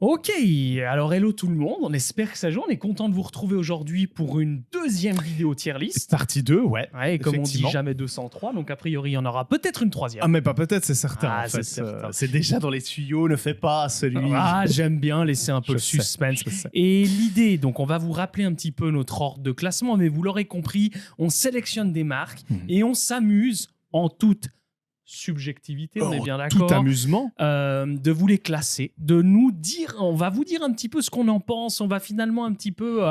Ok, alors hello tout le monde, on espère que ça joue, on est content de vous retrouver aujourd'hui pour une deuxième vidéo tier list. Partie 2, ouais. Ouais, et comme on dit effectivement. jamais 203, donc a priori il y en aura peut-être une troisième. Ah, mais pas peut-être, c'est certain. Ah, en c'est fait. certain. C'est déjà dans les tuyaux, ne fais pas celui. Ah, j'aime bien laisser un peu le Je sais, suspense. je sais. Et l'idée, donc on va vous rappeler un petit peu notre ordre de classement, mais vous l'aurez compris, on sélectionne des marques et on s'amuse en toute subjectivité, on est bien Tout d'accord, amusement. de vous les classer, de nous dire, on va vous dire un petit peu ce qu'on en pense, on va finalement un petit peu...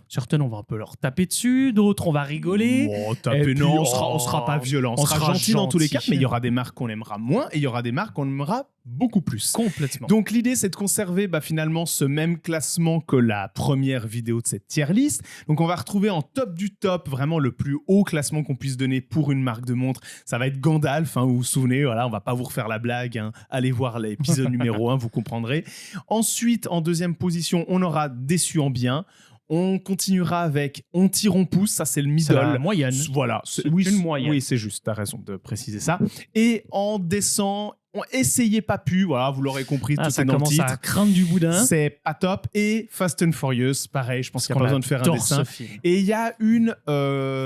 certaines, on va un peu leur taper dessus, d'autres, on va rigoler. Oh, Et taper, puis, non, on sera pas violent. On sera gentil dans tous les cas, mais il y aura des marques qu'on aimera moins et il y aura des marques qu'on aimera beaucoup plus. Complètement. Donc l'idée, c'est de conserver finalement ce même classement que la première vidéo de cette tier list. Donc on va retrouver en top du top vraiment le plus haut classement qu'on puisse donner pour une marque de montre. Ça va être Gandalf, vous vous souvenez, voilà, on va pas vous refaire la blague. Allez voir l'épisode numéro 1, vous comprendrez. Ensuite, en deuxième position, on aura Déçu en bien. On continuera avec On tire, on pousse, ça c'est le middle. C'est la moyenne. Voilà, C'est une moyenne. Oui, c'est juste, t'as raison de préciser ça. Et en descend, essayez pas pu, voilà, vous l'aurez compris, tout ça est dans le commence titre. à craindre du boudin. C'est pas top. Et Fast and Furious, pareil, je pense qu'il n'y a pas besoin de faire un adore dessin. ce film. Et il y a une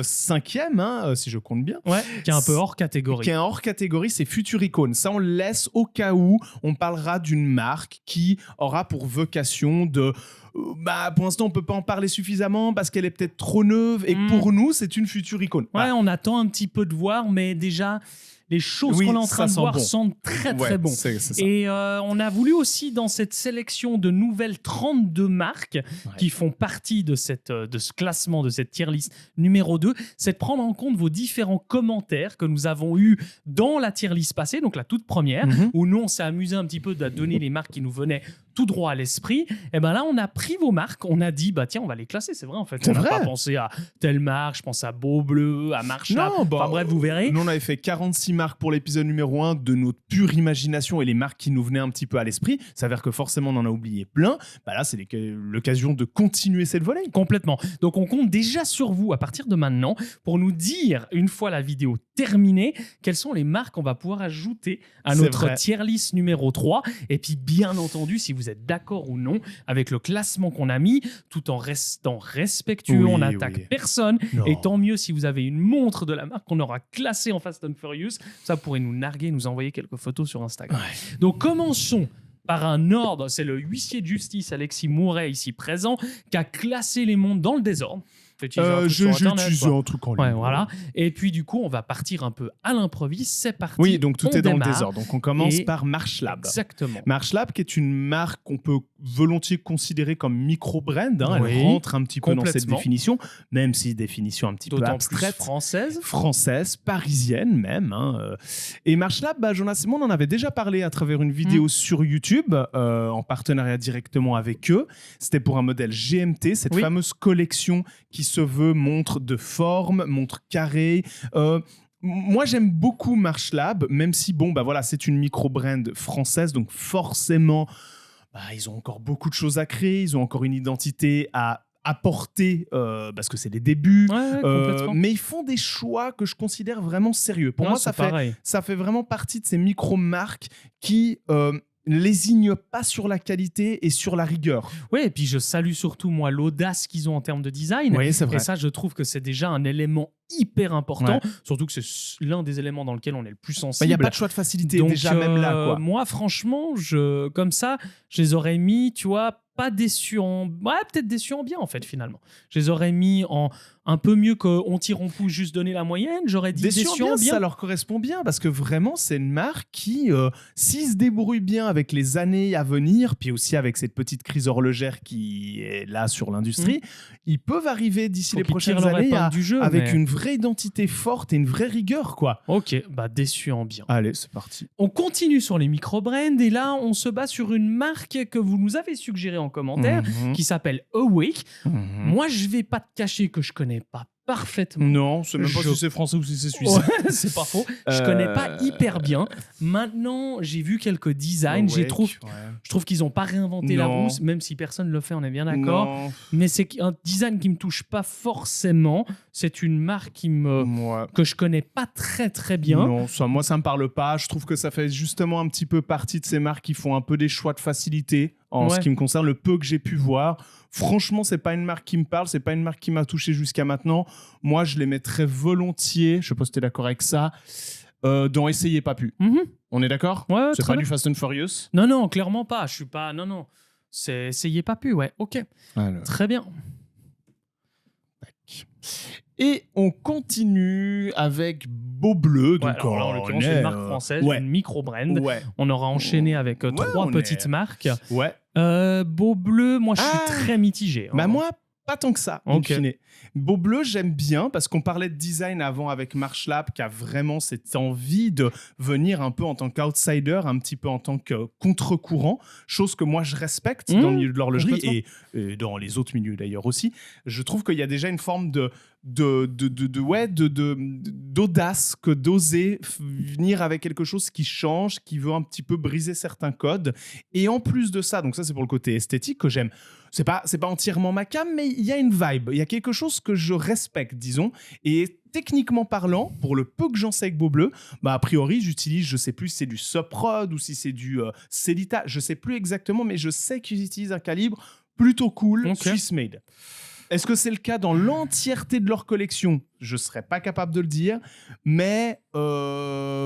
cinquième, si je compte bien. Ouais, qui est un peu hors catégorie. Qui est un hors catégorie, c'est Future Icon. Ça, on le laisse au cas où on parlera d'une marque qui aura pour vocation de... pour l'instant, on peut pas en parler suffisamment parce qu'elle est peut-être trop neuve et que pour nous, c'est une future icône. Ouais, Voilà. on attend un petit peu de voir, mais déjà, les choses Oui, qu'on est en train de ça sent voir bon. sentent très très Ouais, bon. c'est ça. Et on a voulu aussi, dans cette sélection de nouvelles 32 marques qui font partie de ce classement, de cette tier list numéro 2, c'est de prendre en compte vos différents commentaires que nous avons eus dans la tier list passée, donc la toute première, où nous, on s'est amusé un petit peu de donner les marques qui nous venaient tout droit à l'esprit. Et ben là, on a pris vos marques, on a dit, tiens, on va les classer, c'est vrai en fait. C'est on n'a vrai. pas pensé à telle marque, je pense à Beau Bleu, à Marshall. Non, Enfin bref, vous verrez. Nous, on avait fait 46 marques pour l'épisode numéro 1 de notre pure imagination et les marques qui nous venaient un petit peu à l'esprit. Ça s'avère que forcément, on en a oublié plein. Là, c'est l'occasion de continuer cette volée. Complètement. Donc, on compte déjà sur vous à partir de maintenant pour nous dire, une fois la vidéo terminée, quelles sont les marques qu'on va pouvoir ajouter à C'est notre vrai. tier list numéro 3. Et puis, bien entendu, si vous êtes d'accord ou non avec le classement qu'on a mis, tout en restant respectueux, Oui, on n'attaque personne. Non. Et tant mieux si vous avez une montre de la marque qu'on aura classée en Fast and Furious. Ça, vous pourrez nous narguer, nous envoyer quelques photos sur Instagram. Ouais. Donc, commençons par un ordre. C'est le huissier de justice Alexis Mouret, ici présent, qui a classé les montres dans le désordre. J'ai utilisé un truc en ligne. Ouais, voilà. Et puis, du coup, on va partir un peu à l'improviste. C'est parti. Oui, donc tout on est dans le démarre. désordre. Donc on commence Et- par Marchlab. Exactement. Marchlab, qui est une marque qu'on peut volontiers considérer comme micro-brand. Elle Oui, rentre un petit peu dans cette complètement. définition, même si définition un petit peu D'autant plus abstraite. française. Française, parisienne même. Et Marchlab, Jonas et moi, on en avait déjà parlé à travers une vidéo sur YouTube, en partenariat directement avec eux. C'était pour un modèle GMT, cette Oui. fameuse collection qui se veut montre de forme, montre carrée. Moi, j'aime beaucoup Marchlab, même si, voilà, c'est une micro-brand française, donc forcément, ils ont encore beaucoup de choses à créer, ils ont encore une identité à apporter, parce que c'est les débuts. Ouais, complètement. Mais ils font des choix que je considère vraiment sérieux. Pour Ouais, moi, c'est pareil. ça fait vraiment partie de ces micro-marques qui lésignent pas sur la qualité et sur la rigueur. Oui, et puis je salue surtout, moi, l'audace qu'ils ont en termes de design. Oui, c'est vrai. Et ça, je trouve que c'est déjà un élément hyper important, Ouais. surtout que c'est l'un des éléments dans lequel on est le plus Il sensible. n'y a pas de choix de facilité, Donc, déjà même là. Quoi. Moi, franchement, comme ça, je les aurais mis, tu vois, pas déçus en... Ouais, peut-être déçus en bien, en fait, finalement. Je les aurais mis en un peu mieux qu'on tire, on pousse, juste donner la moyenne. J'aurais dit déçus en bien. Ça leur correspond bien, parce que vraiment, c'est une marque qui, s'ils se débrouillent bien avec les années à venir, puis aussi avec cette petite crise horlogère qui est là sur l'industrie, ils peuvent arriver d'ici Faut les qu'ils prochaines tirent leur années épingle du jeu, avec mais- une vraie identité forte et une vraie rigueur, quoi. Ok, déçus en bien. Allez, c'est parti. On continue sur les micro-brands et là, on se bat sur une marque que vous nous avez suggérée en commentaire qui s'appelle Awake. Moi, je vais pas te cacher que je connais pas parfaitement. Non, c'est même pas Je- si c'est français ou si c'est suisse. Ouais, c'est pas faux. Je connais pas hyper bien. Maintenant, j'ai vu quelques designs. Je trouve qu'ils ont pas réinventé la Non. roue, même si personne le fait, on est bien d'accord. Non. Mais c'est un design qui me touche pas forcément. C'est une marque Moi. que je connais pas très très bien. Non, moi ça me parle pas. Je trouve que ça fait justement un petit peu partie de ces marques qui font un peu des choix de facilité. en ce Ouais. qui me concerne, le peu que j'ai pu voir. Franchement, c'est pas une marque qui me parle, c'est pas une marque qui m'a touché jusqu'à maintenant. Moi, je les mettrais volontiers, je sais pas si t'es d'accord avec ça, dans Essayez pas pu. Mhm. On est d'accord? Ouais, C'est très pas bien. du Fast and Furious? Non, non, clairement pas. Je suis pas. Non, non. C'est Essayez pas pu, ouais. Ok. Alors. Très bien. Et on continue avec Beau Bleu. Ouais, Donc alors là, en l'occurrence, est, une marque française, ouais. une micro-brand. Ouais, On aura enchaîné avec Ouais, 3 on petites est- marques. ouais. Beau Bleu, moi, je suis Ah. très mitigé. Bah moi, pas tant que ça, in Ok. fine. Beau Bleu, j'aime bien parce qu'on parlait de design avant avec Marchlab qui a vraiment cette envie de venir un peu en tant qu'outsider, un petit peu en tant que contre-courant, chose que moi je respecte dans le milieu de l'horlogerie et dans les autres milieux d'ailleurs aussi. Je trouve qu'il y a déjà une forme d'audace que d'oser venir avec quelque chose qui change, qui veut un petit peu briser certains codes. Et en plus de ça, donc ça c'est pour le côté esthétique que j'aime. C'est pas entièrement ma cam, mais il y a une vibe, il y a quelque chose que je respecte, disons. Et techniquement parlant, pour le peu que j'en sais avec Beau Bleu, bah a priori j'utilise, je sais plus si c'est du Soprod ou si c'est du Cellita, je sais plus exactement, mais je sais qu'ils utilisent un calibre plutôt cool, Ok. Swiss made. Est-ce que c'est le cas dans l'entièreté de leur collection? Je ne serais pas capable de le dire, mais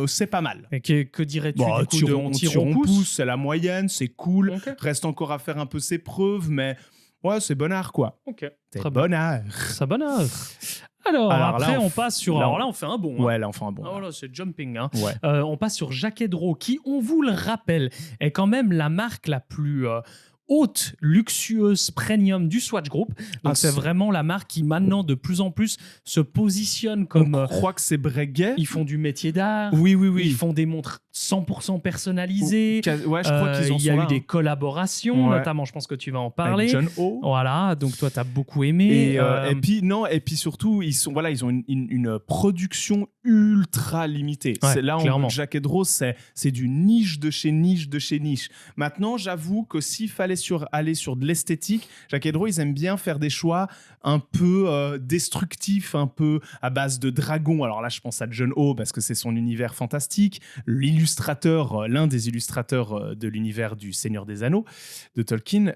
c'est pas mal. Et que dirais-tu Bon, du coup de on tire, on pousse? c'est la moyenne, c'est cool. Ok. Reste encore à faire un peu ses preuves, mais ouais, c'est bon art, quoi. Ok. C'est Très bon art. Ça bonheur. Alors Alors là, après, on on passe sur. là, Alors on- là, on fait un bon. Hein. Ouais, là, enfin bon. Ah, voilà, c'est jumping. Hein. Ouais. On passe sur Jacquet Drault, qui, on vous le rappelle, est quand même la marque la plus haute, luxueuse, premium du Swatch Group. Donc Ah, c'est vraiment la marque qui maintenant de plus en plus se positionne comme... On croit que c'est Breguet. ils font du métier d'art, Oui, oui, oui. ils font des montres 100% personnalisées. Ouais, je crois qu'ils en Il sont y a là, eu des hein. collaborations, Ouais. notamment, je pense que tu vas en Avec parler. John O. Voilà, donc toi, tu as beaucoup aimé. Et puis surtout, ils ont une production ultra limitée. Ouais, C'est là, clairement. Jacquet Drault, c'est du niche de chez niche de chez niche. Maintenant, j'avoue que s'il fallait aller sur de l'esthétique, Jacquet Drault, ils aiment bien faire des choix un peu destructifs, un peu à base de dragons. Alors là, je pense à John O parce que c'est son univers fantastique. L'un des illustrateurs de l'univers du Seigneur des Anneaux de Tolkien.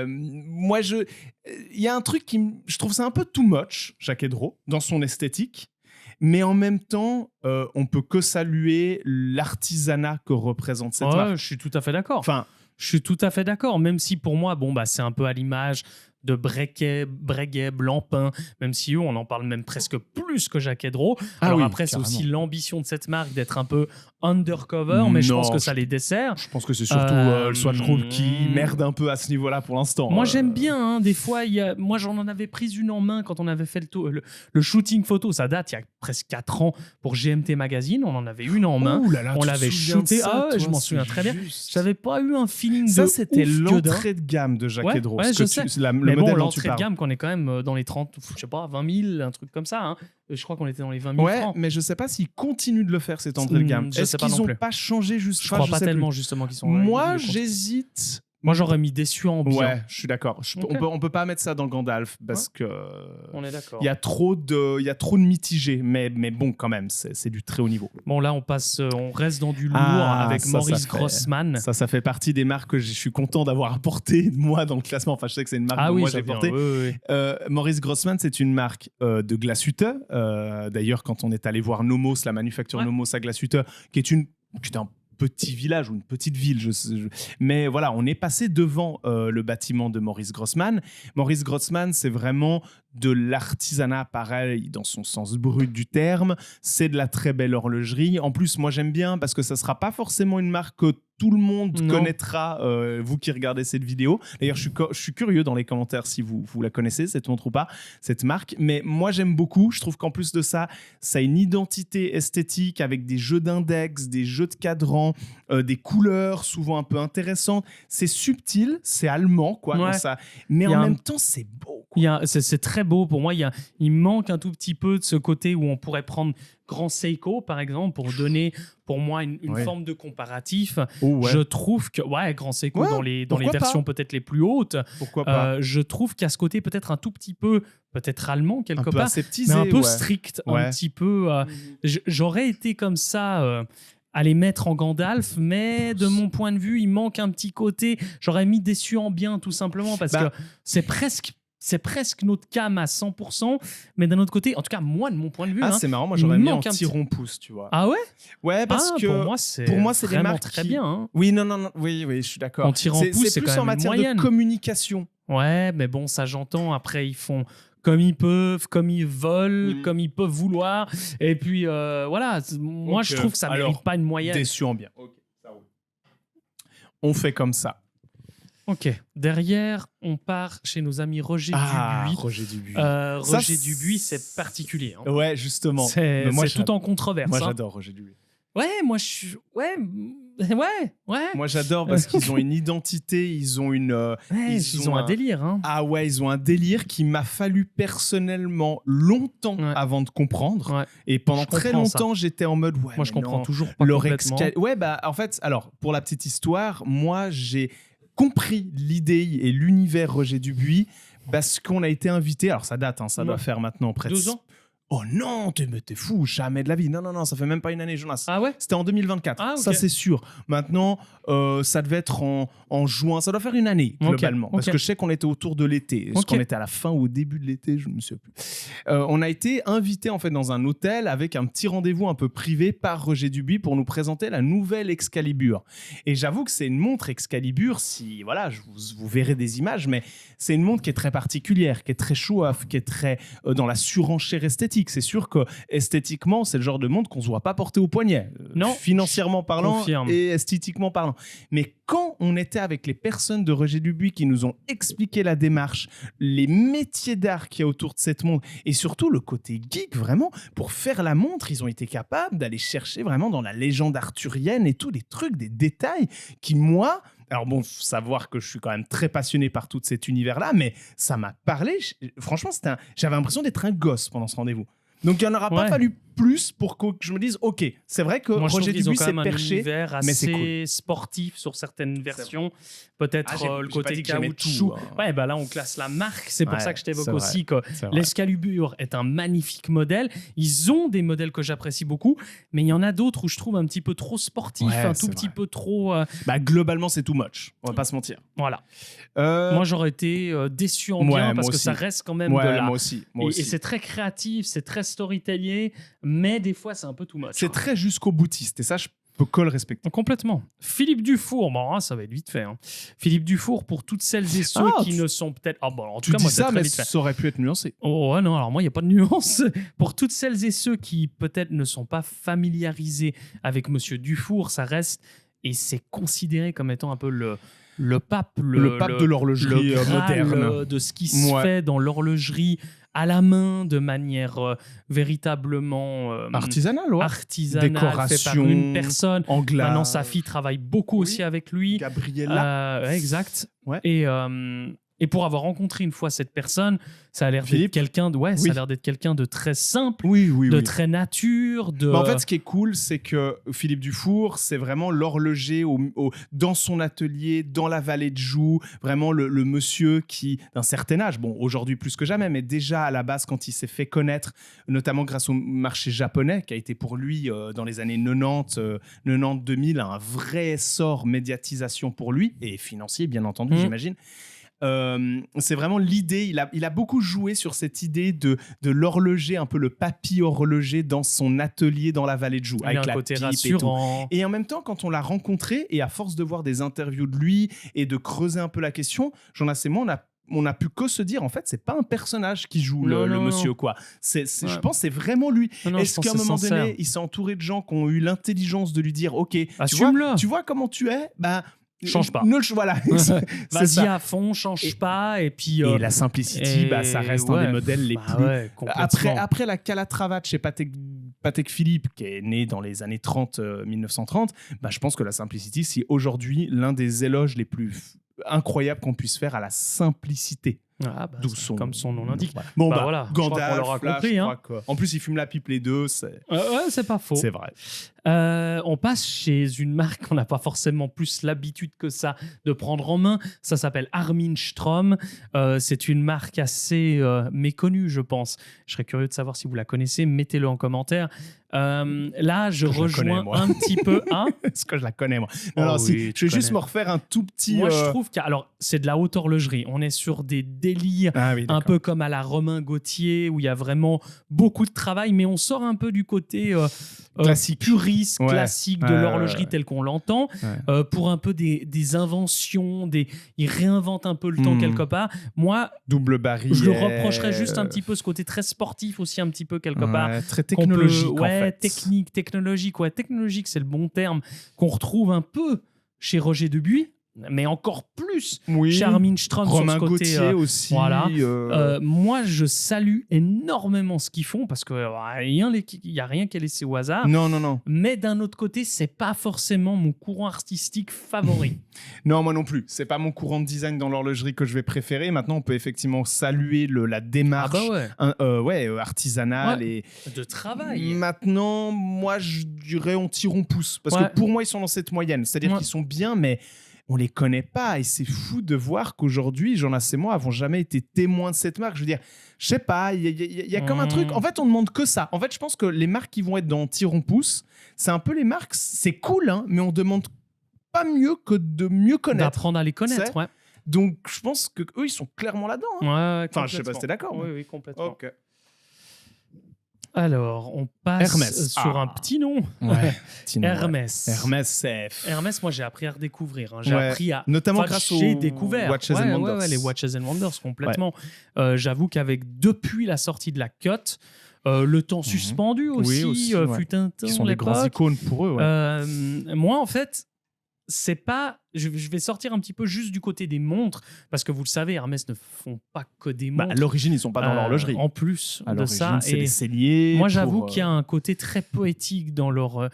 Moi, il y a un truc je trouve ça un peu too much, Jacquet Drault, dans son esthétique. Mais en même temps, on peut que saluer l'artisanat que représente cette marque. Je suis tout à fait d'accord. Enfin, Je suis tout à fait d'accord, même si pour moi, bon, bah, c'est un peu à l'image de Breguet, Blancpain, même si eux, on en parle même presque plus que Jacquet Drault. Ah Alors oui, après, c'est carrément. aussi l'ambition de cette marque d'être un peu undercover, mais je Non, pense que ça les dessert. je pense que c'est surtout le Swatch Group qui merde un peu à ce niveau-là pour l'instant. Moi, j'aime bien, hein, des fois, moi, j'en avais pris une en main quand on avait fait le shooting photo. Ça date il y a presque 4 ans pour GMT Magazine. On en avait une en main. Ouh là là, on tu te l'avait souviens de shooté. ça, Ah ouais, toi, je m'en c'est souviens très bien. juste. J'avais pas eu un feeling Ça, de c'était ouf que d'un. l'entrée de gamme de Jacquet Ouais, Drault. ouais, Ce que je sais. le Mais bon, modèle dont tu l'entrée de parles. gamme, qu'on est quand même dans les 30, je sais pas, 20 000, un truc comme ça. Hein. Je crois qu'on était dans les 20 000 Ouais, francs. mais je sais pas s'ils continuent de le faire, cette entrée de gamme. Je Est-ce sais pas qu'ils non ont plus. pas changé juste Je crois pas tellement, justement, qu'ils sont... Moi, ils le j'hésite. Moi, j'aurais mis déçu en bien. Ouais, je suis d'accord. Ok. On peut pas mettre ça dans Gandalf parce que On est d'accord. il y a trop de mitigés, mais bon, quand même, c'est du très haut niveau. Bon, là, on reste dans du lourd avec ça, Maurice ça fait- Grossman. Ça fait partie des marques que je suis content d'avoir apporté moi dans le classement. Enfin, je sais que c'est une marque Ah que oui, moi ça j'ai vient, portée. oui, oui. Maurice Grossman, c'est une marque de Glashütte. D'ailleurs, quand on est allé voir Nomos, la manufacture Ouais. Nomos à Glashütte, qui est un petit village ou une petite ville. Mais voilà, on est passé devant le bâtiment de Maurice Grossman. Maurice Grossman, c'est vraiment de l'artisanat, pareil, dans son sens brut du terme. C'est de la très belle horlogerie. En plus, moi, j'aime bien parce que ça ne sera pas forcément une marque que tout le monde Non. connaîtra, vous qui regardez cette vidéo. D'ailleurs, je suis curieux dans les commentaires si vous la connaissez, cette montre ou pas, cette marque. Mais moi, j'aime beaucoup. Je trouve qu'en plus de ça, ça a une identité esthétique avec des jeux d'index, des jeux de cadran, des couleurs souvent un peu intéressantes. C'est subtil, c'est allemand, quoi. Ouais. Dans ça. Mais Il y en a même temps, c'est beau. C'est très beau. Pour moi, il manque un tout petit peu de ce côté où on pourrait prendre Grand Seiko, par exemple, pour donner, pour moi, une Ouais. forme de comparatif. Oh, ouais. Je trouve que, Grand Seiko, Ouais, dans les pourquoi versions pas. peut-être les plus hautes, Pourquoi pas je trouve qu'il y a ce côté peut-être un tout petit peu, peut-être allemand quelque un peu part, aseptisé, mais un peu ouais. strict, Ouais. un petit peu. J'aurais été comme ça à les mettre en Gandalf, mais de mon point de vue, il manque un petit côté. J'aurais mis déçu en bien, tout simplement, parce que c'est presque notre cam à 100%, mais d'un autre côté, en tout cas, moi, de mon point de vue, c'est marrant, moi j'aurais mis en petit tiron-pouce, tu vois. Ah ouais? Ouais, parce que pour moi, c'est des vraiment marques très qui... bien. Hein. Oui, non, oui, je suis d'accord. En tiron-pouce, c'est plus quand en même matière moyenne. de communication. Ouais, mais bon, ça j'entends. Après, ils font comme ils peuvent, comme ils veulent, comme ils peuvent vouloir. Et puis, voilà, moi, je trouve que ça ne mérite pas une moyenne. Déçu en bien. Ok, ça roule. On fait comme ça. Ok. Derrière, on part chez nos amis Roger Dubuis. Roger Dubuis. Roger Dubuis, c'est particulier. Hein. Ouais, justement. C'est tout en controverse. Moi, j'adore Roger Dubuis. Ouais, moi, je suis... Ouais. Moi, j'adore parce qu'ils ont une identité, ils ont une... ils ont un délire. Hein. Ah ouais, ils ont un délire qui m'a fallu personnellement longtemps avant de comprendre. Ouais. Et pendant très longtemps, j'étais en mode... Ouais, moi, je comprends toujours pas complètement. Ouais, bah, en fait, alors, pour la petite histoire, moi, j'ai compris l'idée et l'univers Roger Dubuis parce qu'on a été invité... Alors, ça date, hein, ça doit faire maintenant près de... 2 ans. Oh non, t'es fou, jamais de la vie. Non, ça fait même pas une année, Jonas. Ah ouais? C'était en 2024, okay. Ça c'est sûr. Maintenant, ça devait être en juin, ça doit faire une année globalement. Parce que je sais qu'on était autour de l'été. Est-ce qu'on était à la fin ou au début de l'été? Je ne me souviens plus. On a été invité en fait dans un hôtel avec un petit rendez-vous un peu privé par Roger Dubuis pour nous présenter la nouvelle Excalibur. Et j'avoue que c'est une montre Excalibur, si voilà, vous verrez des images, mais c'est une montre qui est très particulière, qui est très show-off, qui est très dans la surenchère esthétique. C'est sûr que esthétiquement, c'est le genre de montre qu'on ne se voit pas porter au poignet, financièrement parlant et esthétiquement parlant. Mais quand on était avec les personnes de Roger Dubuis qui nous ont expliqué la démarche, les métiers d'art qu'il y a autour de cette montre et surtout le côté geek, vraiment, pour faire la montre, ils ont été capables d'aller chercher vraiment dans la légende arthurienne et tous les trucs, des détails qui, moi... Alors bon, faut savoir que je suis quand même très passionné par tout cet univers-là, mais ça m'a parlé. Franchement, j'avais l'impression d'être un gosse pendant ce rendez-vous. Donc, il n'y en aura pas fallu plus pour que je me dise, OK, c'est vrai que Roger Dubuis s'est perché, un univers assez mais c'est cool. sportif sur certaines versions. Peut-être le côté caoutchouc. Ouais, bah là, on classe la marque. C'est pour ça que je t'évoque aussi que l'Excalibur est un magnifique modèle. Ils ont des modèles que j'apprécie beaucoup, mais il y en a d'autres où je trouve un petit peu trop sportif, un tout petit peu trop... globalement, c'est too much. On va pas se mentir. Voilà. Moi, j'aurais été déçu en bien parce que ça reste quand même de là. Moi aussi. Et c'est très créatif, c'est très storytelling, mais des fois, c'est un peu too much. C'est très jusqu'au boutiste, et ça, je peux que le respecter. Complètement. Philippe Dufour, bon, ça va être vite fait. Hein. Philippe Dufour, pour toutes celles et ceux qui ne sont peut-être... en tout cas, moi, ça, mais ça aurait pu être nuancé. Oh ouais, non, alors moi, il n'y a pas de nuance. Pour toutes celles et ceux qui peut-être ne sont pas familiarisés avec Monsieur Dufour, ça reste... Et c'est considéré comme étant un peu le pape de l'horlogerie moderne, de ce qui se fait dans l'horlogerie à la main de manière véritablement artisanale, fait par une personne. En glace. Maintenant, sa fille travaille beaucoup aussi avec lui. Gabriella. Exact. Ouais. Et pour avoir rencontré une fois cette personne, ça a l'air d'être quelqu'un de très simple, de très nature. En fait, ce qui est cool, c'est que Philippe Dufour, c'est vraiment l'horloger dans son atelier, dans la vallée de Joux, vraiment le monsieur qui, d'un certain âge, bon, aujourd'hui plus que jamais, mais déjà à la base, quand il s'est fait connaître, notamment grâce au marché japonais, qui a été pour lui, dans les années 90-2000, un vrai essor médiatisation pour lui, et financier, bien entendu, j'imagine. C'est vraiment l'idée, il a beaucoup joué sur cette idée de l'horloger, un peu le papy horloger dans son atelier dans la vallée de Joux, avec la côté pipe rassurant. Et en même temps, quand on l'a rencontré, et à force de voir des interviews de lui et de creuser un peu la question, Jonas et moi, on a pu que se dire, en fait, c'est pas un personnage qui joue le monsieur, quoi. Je pense que c'est vraiment lui. Est-ce qu'à un moment donné, il s'est entouré de gens qui ont eu l'intelligence de lui dire, OK, tu vois comment tu es, change pas. Voilà. Vas-y à fond, change pas. Et puis. Et la Simplicity, ça reste un des modèles les plus. Ouais, après la Calatrava chez Patek Philippe, qui est né dans les années 1930, je pense que la Simplicity, c'est aujourd'hui l'un des éloges les plus incroyables qu'on puisse faire à la simplicité. Comme son nom l'indique. Voilà. Gandalf, on l'aura compris. En plus, ils fument la pipe les deux. C'est pas faux. C'est vrai. On passe chez une marque qu'on n'a pas forcément plus l'habitude que ça de prendre en main. Ça s'appelle Armin Strom. C'est une marque assez méconnue, je pense. Je serais curieux de savoir si vous la connaissez. Mettez-le en commentaire. Là, je rejoins un petit peu. Hein. Est-ce que je la connais, moi? Alors, oui, je vais juste me refaire un tout petit. Moi, je trouve que c'est de la haute horlogerie. On est sur des délires un peu comme à la Romain Gauthier, où il y a vraiment beaucoup de travail, mais on sort un peu du côté classique, puriste, classique de l'horlogerie telle qu'on l'entend, pour un peu des inventions. Ils réinventent un peu le temps quelque part. Moi, double barrière. Je le reprocherais juste un petit peu ce côté très sportif aussi, un petit peu quelque part. Très technologique. Technique, technologique. Ouais, technologique, c'est le bon terme qu'on retrouve un peu chez Roger Dubuis, mais encore plus chez Armin Strom. Romain sur ce côté, Gauthier aussi. Voilà. Moi, je salue énormément ce qu'ils font parce qu'il n'y a rien qui est laissé au hasard. Non. Mais d'un autre côté, c'est pas forcément mon courant artistique favori. Non, moi non plus. C'est pas mon courant de design dans l'horlogerie que je vais préférer. Maintenant, on peut effectivement saluer la démarche artisanale et de travail. Maintenant, moi, je dirais on tire, on pousse. Parce que pour moi, ils sont dans cette moyenne. C'est-à-dire qu'ils sont bien, mais on les connaît pas. Et c'est fou de voir qu'aujourd'hui, Jean Lasses et moi n'avons jamais été témoins de cette marque. Je veux dire, je sais pas, il y a comme un truc. En fait, on demande que ça. En fait, je pense que les marques qui vont être dans tire, on pousse, c'est un peu les marques, c'est cool, hein, mais on demande pas mieux que de mieux connaître. D'apprendre à les connaître, ouais. Donc, je pense qu'eux, ils sont clairement là-dedans. Hein. Ouais, je sais pas si t'es d'accord. Oui, complètement. Ok. Alors, on passe Hermès. sur un petit nom. Ouais, Hermès. Hermès, moi, j'ai appris à redécouvrir. Hein. J'ai appris à... Notamment grâce aux Watches and Wonders. Les Watches and Wonders, complètement. Ouais. J'avoue depuis la sortie de la Cote, le temps suspendu aussi, fut un temps. Qui sont des grands icônes pour eux. Ouais. Moi, en fait, c'est pas... Je vais sortir un petit peu juste du côté des montres, parce que vous le savez, Hermès ne font pas que des montres. À l'origine, ils sont pas dans l'horlogerie. En plus de ça. C'est des celliers. Moi, j'avoue qu'il y a un côté très poétique dans leur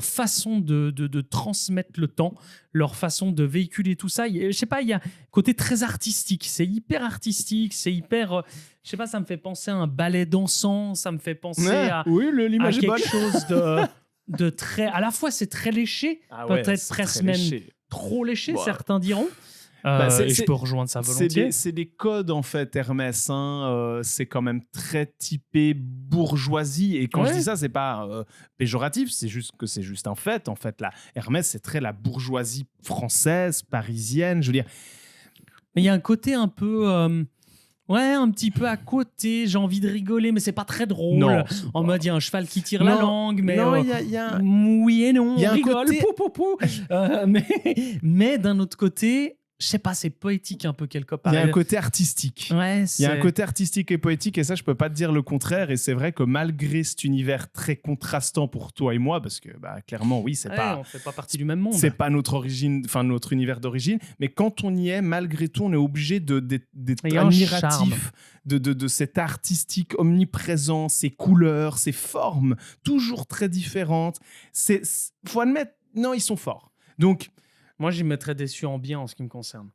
façon de transmettre le temps, leur façon de véhiculer tout ça. Je sais pas, il y a un côté très artistique. C'est hyper artistique, c'est hyper... je sais pas, ça me fait penser à un ballet dansant, ça me fait penser à quelque chose de très... À la fois, c'est très léché, peut-être presque même trop léché, certains diront. Je peux rejoindre ça volontiers. C'est des codes, en fait, Hermès. Hein. C'est quand même très typé bourgeoisie. Et quand je dis ça, c'est pas péjoratif, c'est juste un fait. En fait, Hermès, c'est très la bourgeoisie française, parisienne. Je veux dire... Mais il y a un côté un peu... un petit peu à côté, j'ai envie de rigoler, mais c'est pas très drôle. Non, en mode, il y a un cheval qui tire la langue, mais y a... oui et non, on rigole, pou. Mais d'un autre côté, je sais pas, c'est poétique un peu quelque part. Il y a un côté artistique. Ouais, il y a un côté artistique et poétique, et ça, je peux pas te dire le contraire. Et c'est vrai que malgré cet univers très contrastant pour toi et moi, parce que clairement, oui, on fait pas partie du même monde. C'est pas notre origine, enfin notre univers d'origine. Mais quand on y est, malgré tout, on est obligé d'être admiratif de cet artistique omniprésent, ses couleurs, ses formes, toujours très différentes. Faut admettre, non, ils sont forts. Donc moi, j'y mettrais déçu en bien en ce qui me concerne.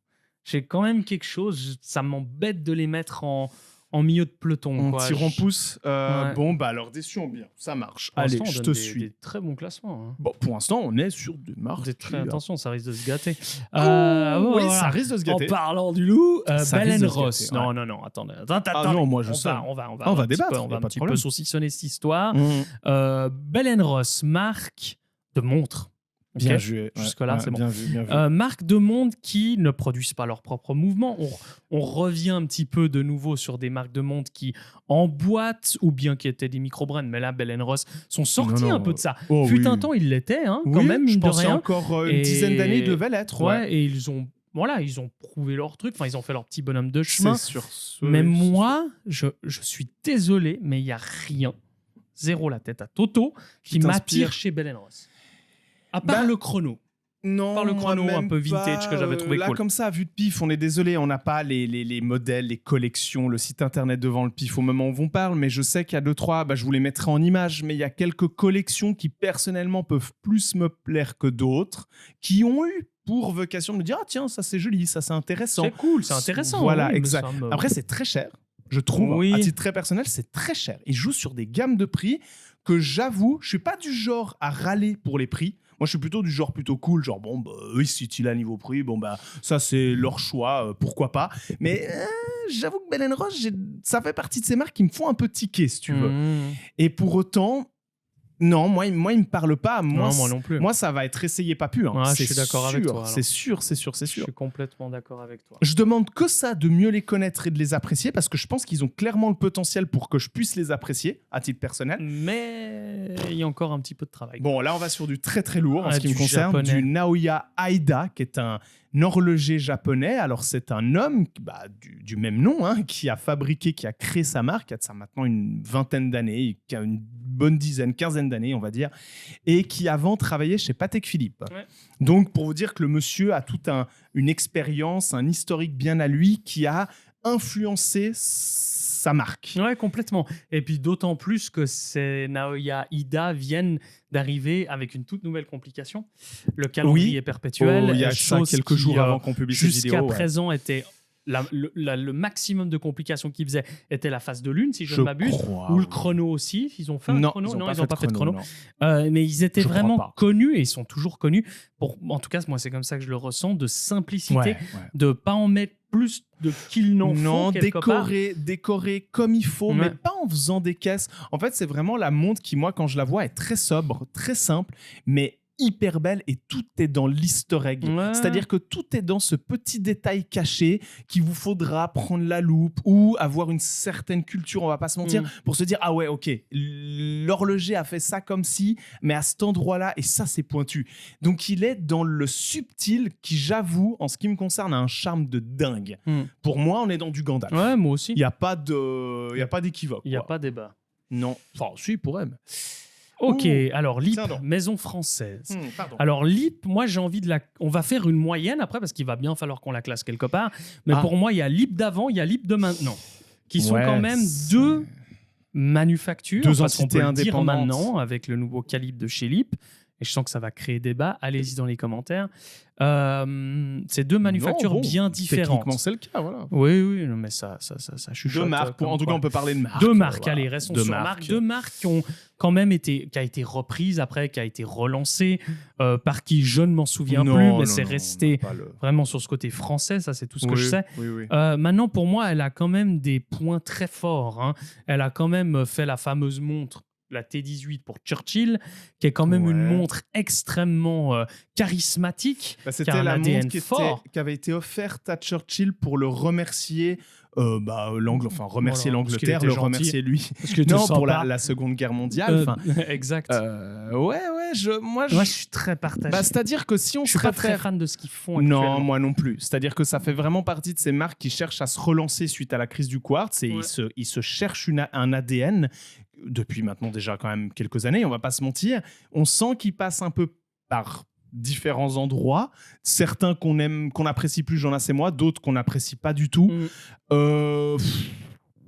J'ai quand même quelque chose, ça m'embête de les mettre en milieu de peloton. En tirant pouce. Bon, alors déçu en bien, ça marche. Allez, je te suis. Des très bons classements. Hein. Bon, pour l'instant, on est sur des marques. Attention, ça risque de se gâter. Oui, ça risque de se gâter. En parlant du loup, Bell & Ross. Non, attendez. Non, moi je sais. On va débattre. On va un petit peu saucissonner cette histoire. Bell & Ross, marque de montres. Bien joué. Jusque-là, c'est bon. Bien vu. Marque de montres qui ne produisent pas leur propre mouvement. On revient un petit peu de nouveau sur des marques de montres qui emboîtent ou bien qui étaient des micro-brands. Mais là, Bell & Ross sont sortis un peu de ça. Fut un temps, ils l'étaient, quand même, mine de rien. Encore une dizaine d'années, ils devaient l'être. Et ils ont prouvé leur truc. Enfin, ils ont fait leur petit bonhomme de chemin. C'est sûr. Mais moi, je suis désolé, mais il n'y a rien, zéro la tête à Toto, qui m'attire chez Bell & Ross. À part le chrono. Non, par le chrono un peu vintage que j'avais trouvé là, cool. Comme ça, à vue de pif, on est désolé, on n'a pas les modèles, les collections, le site internet devant le pif au moment où on parle, mais je sais qu'il y a 2-3, je vous les mettrai en image, mais il y a quelques collections qui personnellement peuvent plus me plaire que d'autres, qui ont eu pour vocation de me dire « Ah tiens, ça c'est joli, ça c'est intéressant. » C'est cool, c'est intéressant. Voilà, exact. Après, c'est très cher. Je trouve, Oui. à titre très personnel, c'est très cher. Ils jouent sur des gammes de prix que j'avoue, je suis pas du genre à râler pour les prix. Moi, je suis plutôt du genre plutôt cool, genre bon, bah, eux, ils se situent là niveau prix, bon, bah, ça, c'est leur choix, pourquoi pas. Mais j'avoue que Bell & Ross, ça fait partie de ces marques qui me font un peu tiquer, si tu veux. Et pour autant, non, moi, il me parle pas. Non, moi non plus. Moi, ça va être essayé, pas pu. Hein. Ouais, C'est je suis d'accord avec toi. C'est sûr. Je suis complètement d'accord avec toi. Je demande que ça, de mieux les connaître et de les apprécier, parce que je pense qu'ils ont clairement le potentiel pour que je puisse les apprécier, à titre personnel. Mais il y a encore un petit peu de travail. Bon, là, on va sur du très très lourd en ce qui me du concerne, japonais. du Naoya Aida, qui est un horloger japonais. Alors, c'est un homme du même nom, hein, qui a créé sa marque, qui a de ça maintenant une vingtaine d'années, qui a une bonne quinzaine d'années, on va dire, et qui avant travaillait chez Patek Philippe. Ouais. Donc, pour vous dire que le monsieur a toute une expérience, un historique bien à lui, qui a influencé sa marque. Ouais, complètement. Et puis d'autant plus que ces Naoya Ida viennent d'arriver avec une toute nouvelle complication. Le calendrier perpétuel. Il y a ça quelques jours avant qu'on publie cette vidéo. Jusqu'à présent, était le maximum de complications qu'ils faisaient était la phase de lune, si je ne m'abuse, ou le chrono aussi. Ils ont fait un chrono. Non, ils n'ont pas fait de chrono. Mais ils étaient vraiment connus, et ils sont toujours connus, en tout cas, moi, c'est comme ça que je le ressens, de simplicité, de ne pas en mettre plus de qu'ils n'en font quelque part. Décorer comme il faut, mais pas en faisant des caisses. En fait, c'est vraiment la montre qui, moi, quand je la vois, est très sobre, très simple, mais hyper belle, et tout est dans l'easter egg. C'est-à-dire que tout est dans ce petit détail caché qu'il vous faudra prendre la loupe ou avoir une certaine culture, on va pas se mentir, pour se dire ah ouais, ok, l'horloger a fait ça comme si, mais à cet endroit-là, et ça c'est pointu. Donc il est dans le subtil qui, j'avoue, en ce qui me concerne, a un charme de dingue. Pour moi, on est dans du Gandalf. Ouais, moi aussi. Il y a pas d'équivoque. Il y a pas débat. Non. Enfin, si, il pourrait. Mais... Ok, alors Lip, maison française. Alors Lip, moi j'ai envie de on va faire une moyenne après parce qu'il va bien falloir qu'on la classe quelque part. Mais pour moi, il y a Lip d'avant, il y a Lip de maintenant, qui sont quand même deux manufactures, deux parce qu'on entités peut le dire indépendantes maintenant avec le nouveau calibre de chez Lip. Et je sens que ça va créer débat. Allez-y dans les commentaires. C'est deux manufactures bien différentes. Techniquement, c'est le cas, voilà. Oui, non, mais ça chuchote. Deux marques, en tout cas, on peut parler de marques. Deux marques, allez, restons sur marques. Deux marques qui ont quand même qui a été reprise après, qui a été relancée, par qui je ne m'en souviens plus, mais c'est resté vraiment sur ce côté français, ça c'est tout ce que je sais. Maintenant, pour moi, elle a quand même des points très forts. Hein. Elle a quand même fait la fameuse montre, la T18 pour Churchill, qui est quand même une montre extrêmement charismatique. C'était la montre qui avait été offerte à Churchill pour le remercier. Remercier l'Angleterre, le remercier lui. Pour la Seconde Guerre mondiale. Exact. Moi, je suis très partagé. C'est-à-dire que si on je suis pas très fan de ce qu'ils font actuellement. Non, moi non plus. C'est-à-dire que ça fait vraiment partie de ces marques qui cherchent à se relancer suite à la crise du quartz, et ils se cherchent un ADN depuis maintenant déjà quand même quelques années, on va pas se mentir. On sent qu'ils passent un peu par différents endroits, certains qu'on aime, qu'on apprécie plus, j'en ai moi, d'autres qu'on n'apprécie pas du tout.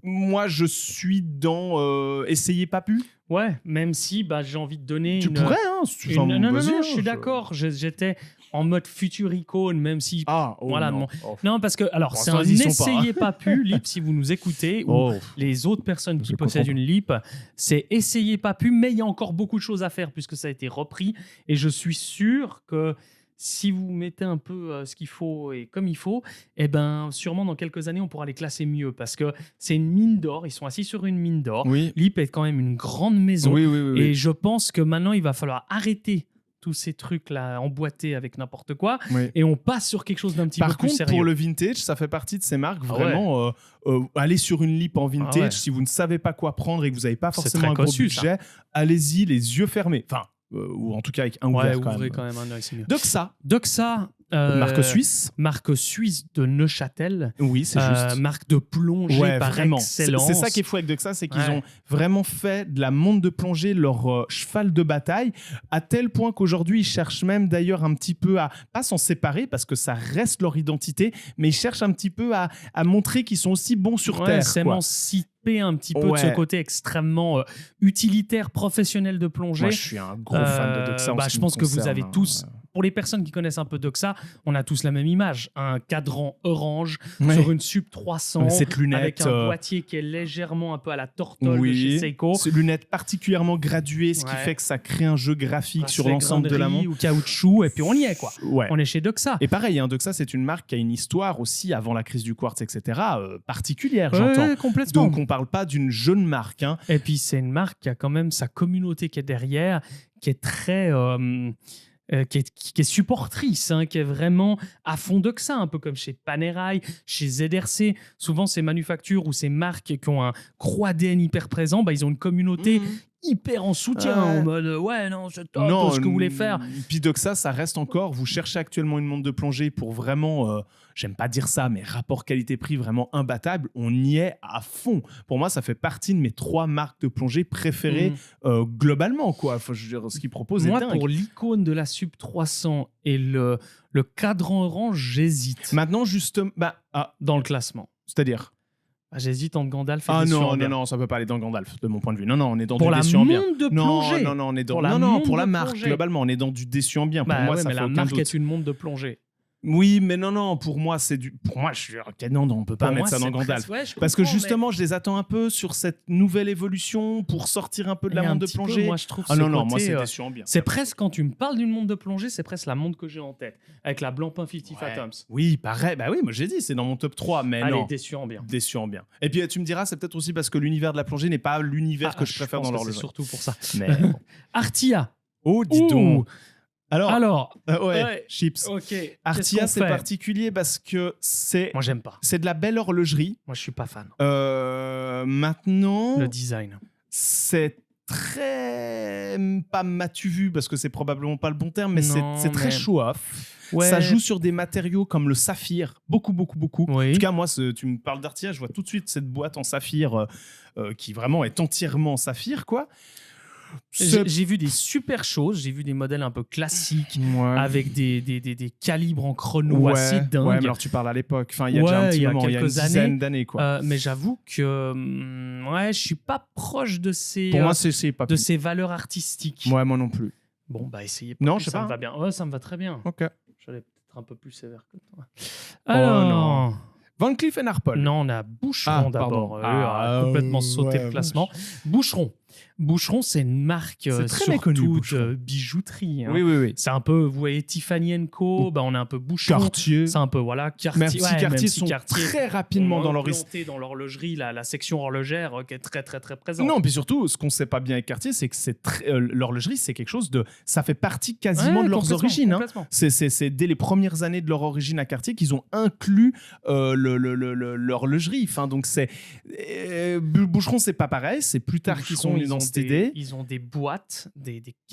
Moi, je suis dans essayez pas pu. Ouais, même si j'ai envie de donner pourrais, hein, non, je suis d'accord. J'étais en mode future icône, même si... Non, parce que, alors, c'est un essayez pas pu, Lip, si vous nous écoutez, ou les autres personnes qui possèdent une Lip, c'est essayez pas pu, mais il y a encore beaucoup de choses à faire puisque ça a été repris, et je suis sûr que si vous mettez un peu ce qu'il faut et comme il faut, sûrement dans quelques années, on pourra les classer mieux, parce que c'est une mine d'or, ils sont assis sur une mine d'or. Lip est quand même une grande maison, et je pense que maintenant, il va falloir arrêter tous ces trucs-là emboîtés avec n'importe quoi, et on passe sur quelque chose d'un petit peu plus sérieux. Par contre, pour le vintage, ça fait partie de ces marques, vraiment, allez sur une Lip en vintage, si vous ne savez pas quoi prendre et que vous n'avez pas forcément un gros budget, allez-y les yeux fermés. Enfin, ou en tout cas avec un ouvert quand même. Quand même un œil, c'est mieux. Doxa, marque suisse de Neuchâtel. Oui, c'est juste. Marque de plongée par excellence. C'est ça qui est fou avec Doxa, c'est qu'ils ont vraiment fait de la montre de plongée leur cheval de bataille, à tel point qu'aujourd'hui, ils cherchent même d'ailleurs un petit peu à, pas s'en séparer, parce que ça reste leur identité, mais ils cherchent un petit peu à montrer qu'ils sont aussi bons sur Terre. S'émanciper un petit peu de ce côté extrêmement utilitaire, professionnel de plongée. Moi, je suis un gros fan de Doxa. Je pense que vous avez tous pour les personnes qui connaissent un peu Doxa, on a tous la même image. Un cadran orange sur une Sub 300 cette lunette, avec un boîtier qui est légèrement un peu à la tortole de chez Seiko. Ces lunettes particulièrement graduées, ce qui fait que ça crée un jeu graphique sur l'ensemble de la montre. Ou caoutchouc, et puis on y est, quoi. Ouais. On est chez Doxa. Et pareil, Doxa, c'est une marque qui a une histoire aussi, avant la crise du quartz, etc., particulière, j'entends. Complètement. Donc, on parle pas d'une jeune marque. Et puis, c'est une marque qui a quand même sa communauté qui est derrière, qui est très... qui est supportrice, qui est vraiment à fond Doxa, un peu comme chez Panerai, chez ZRC. Souvent, ces manufactures ou ces marques qui ont un gros ADN hyper présent, ils ont une communauté hyper en soutien, en mode c'est top, ce que vous voulez faire. Puis Doxa, ça reste encore, vous cherchez actuellement une montre de plongée pour vraiment, j'aime pas dire ça, mais rapport qualité-prix vraiment imbattable, on y est à fond. Pour moi, ça fait partie de mes 3 marques de plongée préférées globalement, quoi. Enfin, je veux dire, ce qu'ils proposent est dingue. Moi, pour l'icône de la Sub 300 et le cadran orange, j'hésite. Maintenant, justement, dans le classement. C'est-à-dire j'hésite entre Gandalf et Dessuambien. Non, ça peut pas aller dans Gandalf, de mon point de vue. Non, on est dans pour du Dessuambien. Pour la montre de plongée. Non, on est dans... pour la marque, globalement, on est dans du Dessuambien. Pour moi, ça mais fait la aucun marque doute. est une montre de plongée. Oui, mais non, pour moi, c'est du... Pour moi, je suis... Non, on peut pas mettre ça dans Gandalf. Parce que justement, je les attends un peu sur cette nouvelle évolution pour sortir un peu de la montre de plongée. Moi, je trouve moi, c'est Dessuambien. C'est presque, quand tu me parles d'une montre de plongée, c'est presque la montre que j'ai en tête, avec la Blancpain 50 Fathoms. Oui, pareil. Bah oui, moi j'ai dit, c'est dans mon top 3, mais allez, non. Dessuambien. Et puis, tu me diras, c'est peut-être aussi parce que l'univers de la plongée n'est pas l'univers que je préfère dans l'horlogerie. C'est surtout pour ça. Mais bon. Artia. Oh, dis donc. Alors, Chips. Ok. Artia, c'est particulier parce que c'est. Moi, j'aime pas. C'est de la belle horlogerie. Moi, je suis pas fan. Maintenant. Le design. C'est très. Pas m'as-tu vu parce que c'est probablement pas le bon terme, mais c'est très show-off. Ouais. Ça joue sur des matériaux comme le saphir, beaucoup. Oui. En tout cas, moi, tu me parles d'Artia, je vois tout de suite cette boîte en saphir qui vraiment est entièrement en saphir, quoi. J'ai vu des super choses, j'ai vu des modèles un peu classiques avec des calibres en chrono assez dingues. Ouais, mais alors tu parles à l'époque, enfin il y a déjà un petit moment, il y a une dizaine d'années, quoi. Mais j'avoue que je suis pas proche de ces pour moi, c'est pas de ces valeurs artistiques. Ouais, moi non plus. Bon, essayez. Non, je sais ça pas. me va bien. Ouais, ça me va très bien. Ok. J'allais peut-être un peu plus sévère que toi. Alors, non. Van Cleef & Arpels. Non, on a Boucheron d'abord. Complètement sauté le classement. Boucheron, c'est une marque surtout de bijouterie. Oui. C'est un peu, vous voyez, Tiffany & Co. On a un peu Boucheron. Cartier. C'est un peu, Cartier. Cartier sont très rapidement dans l'horlogerie. Dans l'horlogerie, la section horlogère qui est très, très, très présente. Non, puis surtout, ce qu'on sait pas bien avec Cartier, c'est que l'horlogerie, c'est quelque chose de... Ça fait partie quasiment de leurs origines. C'est dès les premières années de leur origine à Cartier qu'ils ont inclus l'horlogerie. Enfin, donc c'est... Boucheron, c'est pas pareil. C'est plus tard qu'ils sont dans cette idée. Ils ont des boîtes,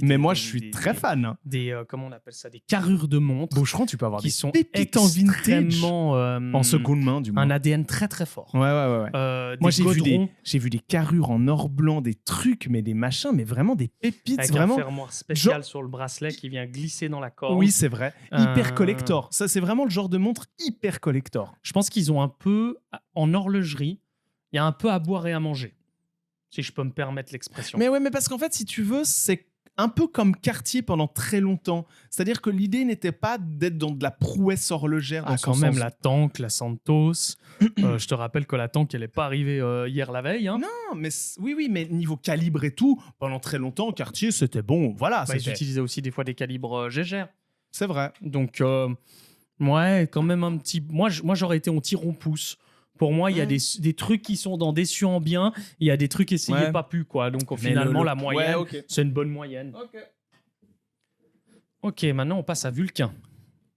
mais moi, je suis très fan. Comment on appelle ça, des carrures de montres. Boucheron, tu peux avoir qui des sont pépites en vintage, en seconde main, du moins. Un ADN très très fort. Ouais. Moi, j'ai vu des carrures en or blanc, des trucs, mais des machins, mais vraiment des pépites. Avec vraiment un fermoir spécial sur le bracelet qui vient glisser dans la corde. Oui, c'est vrai. Hyper collector. Ça, c'est vraiment le genre de montre hyper collector. Je pense qu'ils ont un peu, en horlogerie, il y a un peu à boire et à manger. Si je peux me permettre l'expression. Mais parce qu'en fait, si tu veux, c'est un peu comme Cartier pendant très longtemps. C'est-à-dire que l'idée n'était pas d'être dans de la prouesse horlogère. Quand même, la Tank, la Santos. Je te rappelle que la Tank, elle n'est pas arrivée hier la veille. Hein. Non, mais oui, mais niveau calibre et tout, pendant très longtemps, Cartier, c'était bon. Voilà. Ils utilisaient aussi des fois des calibres Gégère. C'est vrai. Donc, quand même un petit... Moi, j'aurais été en tiron-pouce. Pour moi, il y a des trucs qui sont dans Dessuambien, il y a des trucs essayés pas pu, quoi. Donc finalement, la moyenne, c'est une bonne moyenne. Ok, maintenant on passe à Vulcain.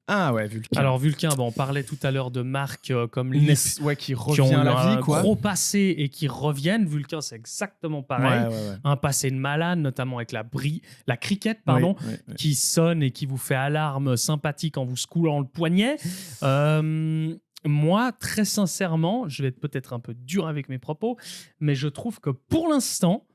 Ah ouais, Vulcain. Alors Vulcain, on parlait tout à l'heure de marques comme Lys, qui revient à la vie, gros passé et qui reviennent. Vulcain, c'est exactement pareil. Ouais. Un passé de malade, notamment avec la cricket, qui sonne et qui vous fait alarme sympathique en vous secouant le poignet. Moi, très sincèrement, je vais être peut-être un peu dur avec mes propos, mais je trouve que pour l'instant,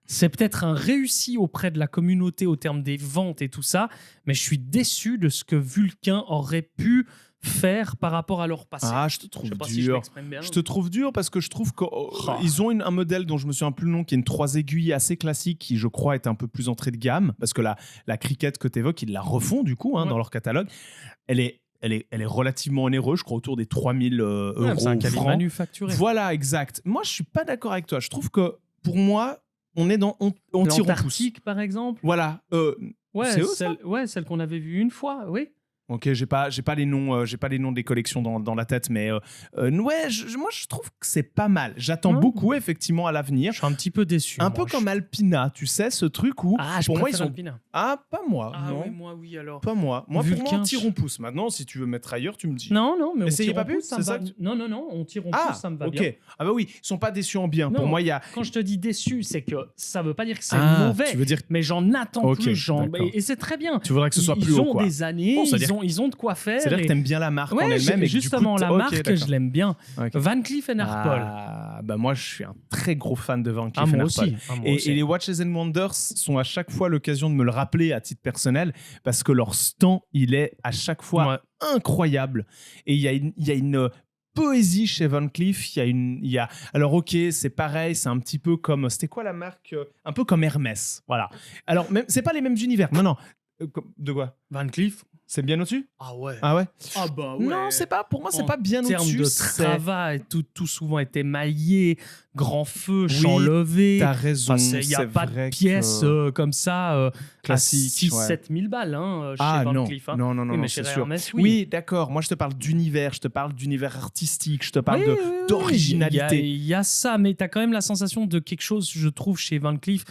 c'est peut-être un réussi auprès de la communauté au terme des ventes et tout ça, mais je suis déçu de ce que Vulcain aurait pu faire par rapport à leur passé. Ah, je te Je trouve sais pas si je dur. m'exprime bien. Je te trouve dur parce que je trouve qu'ils ont un modèle dont je me souviens plus le nom, qui est une 3 aiguilles assez classique, qui je crois est un peu plus entrée de gamme, parce que la cricket que tu évoques, ils la refont du coup dans leur catalogue. Elle est relativement onéreuse, je crois autour des 3000 euros. C'est un cabinet francs. manufacturé. Voilà, exact. Moi, je suis pas d'accord avec toi. Je trouve que pour moi, on est dans on tire en pouce. L'Antarctique, par exemple. Voilà. Ouais, c'est eux, ça celle qu'on avait vue une fois, oui. Ok, j'ai pas les noms des collections dans la tête, mais ouais, moi je trouve que c'est pas mal. J'attends beaucoup effectivement à l'avenir. Je suis un petit peu déçu. Un peu comme Alpina, tu sais, ce truc où pour moi ils ont. Alpina. Ah, pas moi. Ah non. oui, moi oui alors. Pas moi. Moi, Vulcain, pour moi, on tire on pouce. Maintenant, si tu veux mettre ailleurs, tu me dis. Non, mais Essayez on tire pas en plus, pouce, ça c'est me ça va. que Non, on tire en pouce, ça me va bien. Ah bah oui, ils sont pas déçus en bien. Non, Pour moi, il y a. Quand je te dis déçu, c'est que ça veut pas dire que c'est Ah, mauvais. tu veux dire. Mais j'en attends Ok, plus. d'accord. Et c'est très bien. Tu voudrais que ce soit plus Ils haut, ont quoi. des années, Bon, c'est-à-dire ils ont de quoi faire. C'est-à-dire que t'aimes bien la marque en Ouais, elle-même. Et que justement, du coup, la marque, d'accord. je l'aime bien. Ok. Van Cleef & Arpels. Ah, bah moi, je suis un très gros fan de Van Cleef & moi Arpels. aussi. Et les Watches and Wonders sont à chaque fois l'occasion de me le rappeler à titre personnel, parce que leur stand, il est à chaque fois incroyable. Et il y a une poésie chez Van Cleef. Alors ok, c'est pareil, c'est un petit peu comme, c'était quoi la marque, un peu comme Hermès, voilà. Alors même, c'est pas les mêmes univers. Non. De quoi? Van Cleef. C'est bien au-dessus? Ah ouais. Ah ouais? Ah bah ouais. Non, c'est pas. Pour moi, c'est En pas bien termes au-dessus. de travail, tout souvent était maillé, grand feu, champ levé. T'as raison. Il n'y a pas de pièces comme ça classique, à 6-7 000 balles chez Van non. Cleef. Hein. Non, Oui, mais c'est chez sûr. Hermès, Oui, d'accord. Moi, je te parle d'univers, je te parle d'univers artistique, je te parle d'originalité. Il y a ça, mais tu as quand même la sensation de quelque chose, je trouve, chez Van Cleef,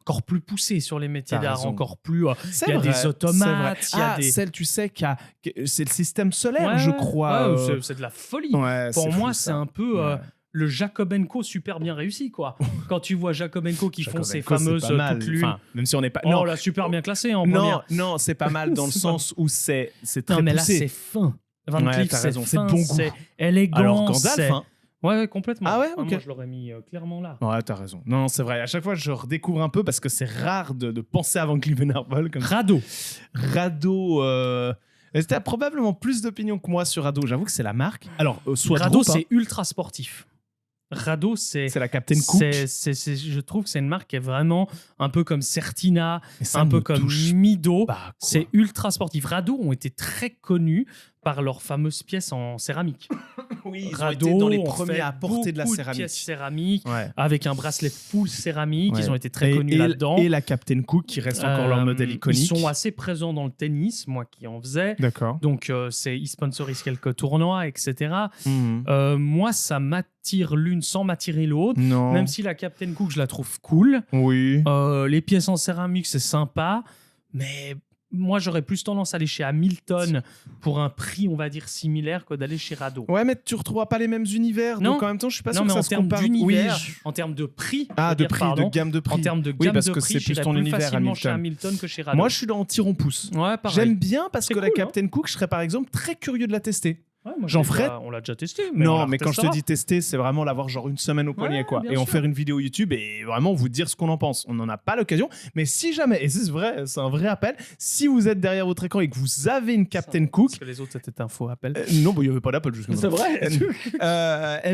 encore plus poussé sur les métiers d'art, encore plus. Il y a des automates, il y a des. Celle, tu sais, c'est le système solaire, je crois. C'est de la folie. Ouais, pour moi, fou, c'est un peu. Le Jacob & Co super bien réussi, quoi. Quand tu vois Jacob & Co qui font ces fameuses toutes lunes. Enfin, même si on n'est pas. Non, on l'a super bien classé en première. Non, c'est pas mal dans le sens où c'est très poussé. Non, mais là, c'est fin. Van Cleef, t'as raison, c'est c'est bon goût. c'est élégant. Alors Gandalf, hein. Ouais, complètement. Ah ouais, ok. Moi, je l'aurais mis clairement là. Ouais, t'as raison. Non, c'est vrai. À chaque fois, je redécouvre un peu parce que c'est rare de penser à Van Cleef & Arpels comme ça. Rado. C'était probablement plus d'opinions que moi sur Rado. J'avoue que c'est la marque. Alors, soit Rado, trop, c'est ultra sportif. Rado, c'est la Captain Cook. Je trouve que c'est une marque qui est vraiment un peu comme Certina, ça un peu comme Mido. C'est ultra ultra sportif. Rado ont été très connus par leurs fameuses pièces en céramique. Oui, ils Rado, ont été dans les premiers à apporter de la céramique. Pièces céramiques, ouais. avec un bracelet full céramique. Ouais. Ils ont été très connus là-dedans. Et la Captain Cook qui reste encore leur modèle iconique. Ils sont assez présents dans le tennis, moi qui en faisais. D'accord. Donc, ils sponsorisent quelques tournois, etc. Moi, ça m'attire l'une sans m'attirer l'autre. Non. Même si la Captain Cook, je la trouve cool. Oui. Les pièces en céramique, c'est sympa. Mais moi, j'aurais plus tendance à aller chez Hamilton pour un prix, on va dire, similaire que d'aller chez Rado. Ouais, mais tu retrouveras pas les mêmes univers. Non. Donc en même temps, je suis pas sûr mais que ça en se termes compare. d'univers, Oui, en termes de prix. de gamme de prix. En termes de gamme parce de que prix, c'est plus j'irais ton univers, facilement chez Hamilton. Hamilton que chez Rado. Moi, je suis dans tire-on-pouce. Ouais, pareil. J'aime bien parce C'est que la cool, Captain Cook, je serais par exemple très curieux de la tester. Ouais, moi, J'en ferais. On l'a déjà testé. Mais Non, mais quand je te dis tester, c'est vraiment l'avoir genre une semaine au poignet, quoi. bien Et en sûr. faire une vidéo YouTube et vraiment vous dire ce qu'on en pense. On n'en a pas l'occasion. Mais si jamais, et c'est vrai, c'est un vrai appel, si vous êtes derrière votre écran et que vous avez une Captain Cook. Parce que les autres, c'était un faux appel. Non, il n'y avait pas d'appel jusqu'à C'est vrai.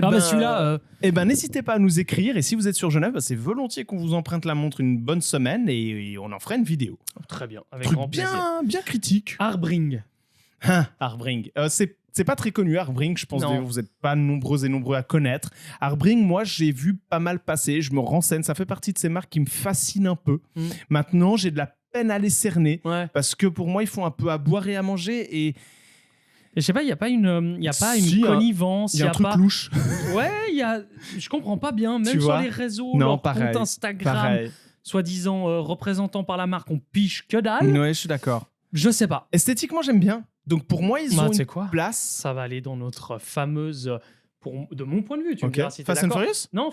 Non, mais celui-là. n'hésitez pas à nous écrire. Et si vous êtes sur Genève, c'est volontiers qu'on vous emprunte la montre une bonne semaine et on en fera une vidéo. Très bien. Avec Truc grand plaisir. bien critique. Arbring. Arbring. C'est pas très connu, Arbring. Je pense Non. que vous n'êtes pas nombreux et nombreux à connaître. Arbring, moi, j'ai vu pas mal passer. Je me renseigne. Ça fait partie de ces marques qui me fascinent un peu. Maintenant, j'ai de la peine à les cerner. Ouais. Parce que pour moi, ils font un peu à boire et à manger. Et Je sais pas, il n'y a pas une Si, connivence. il y a un truc louche. Ouais, je comprends pas bien. Même Tu sur vois les réseaux, Non, leur pareil, compte Instagram, Pareil. soi-disant représentant par la marque, on piche que dalle. Ouais, je suis d'accord. Je sais pas. Esthétiquement, j'aime bien. Donc pour moi, ils ont tu sais une quoi place. Ça va aller dans notre fameuse, de mon point de vue, tu me Ok. diras si t'es Fast and d'accord. Furious. Non,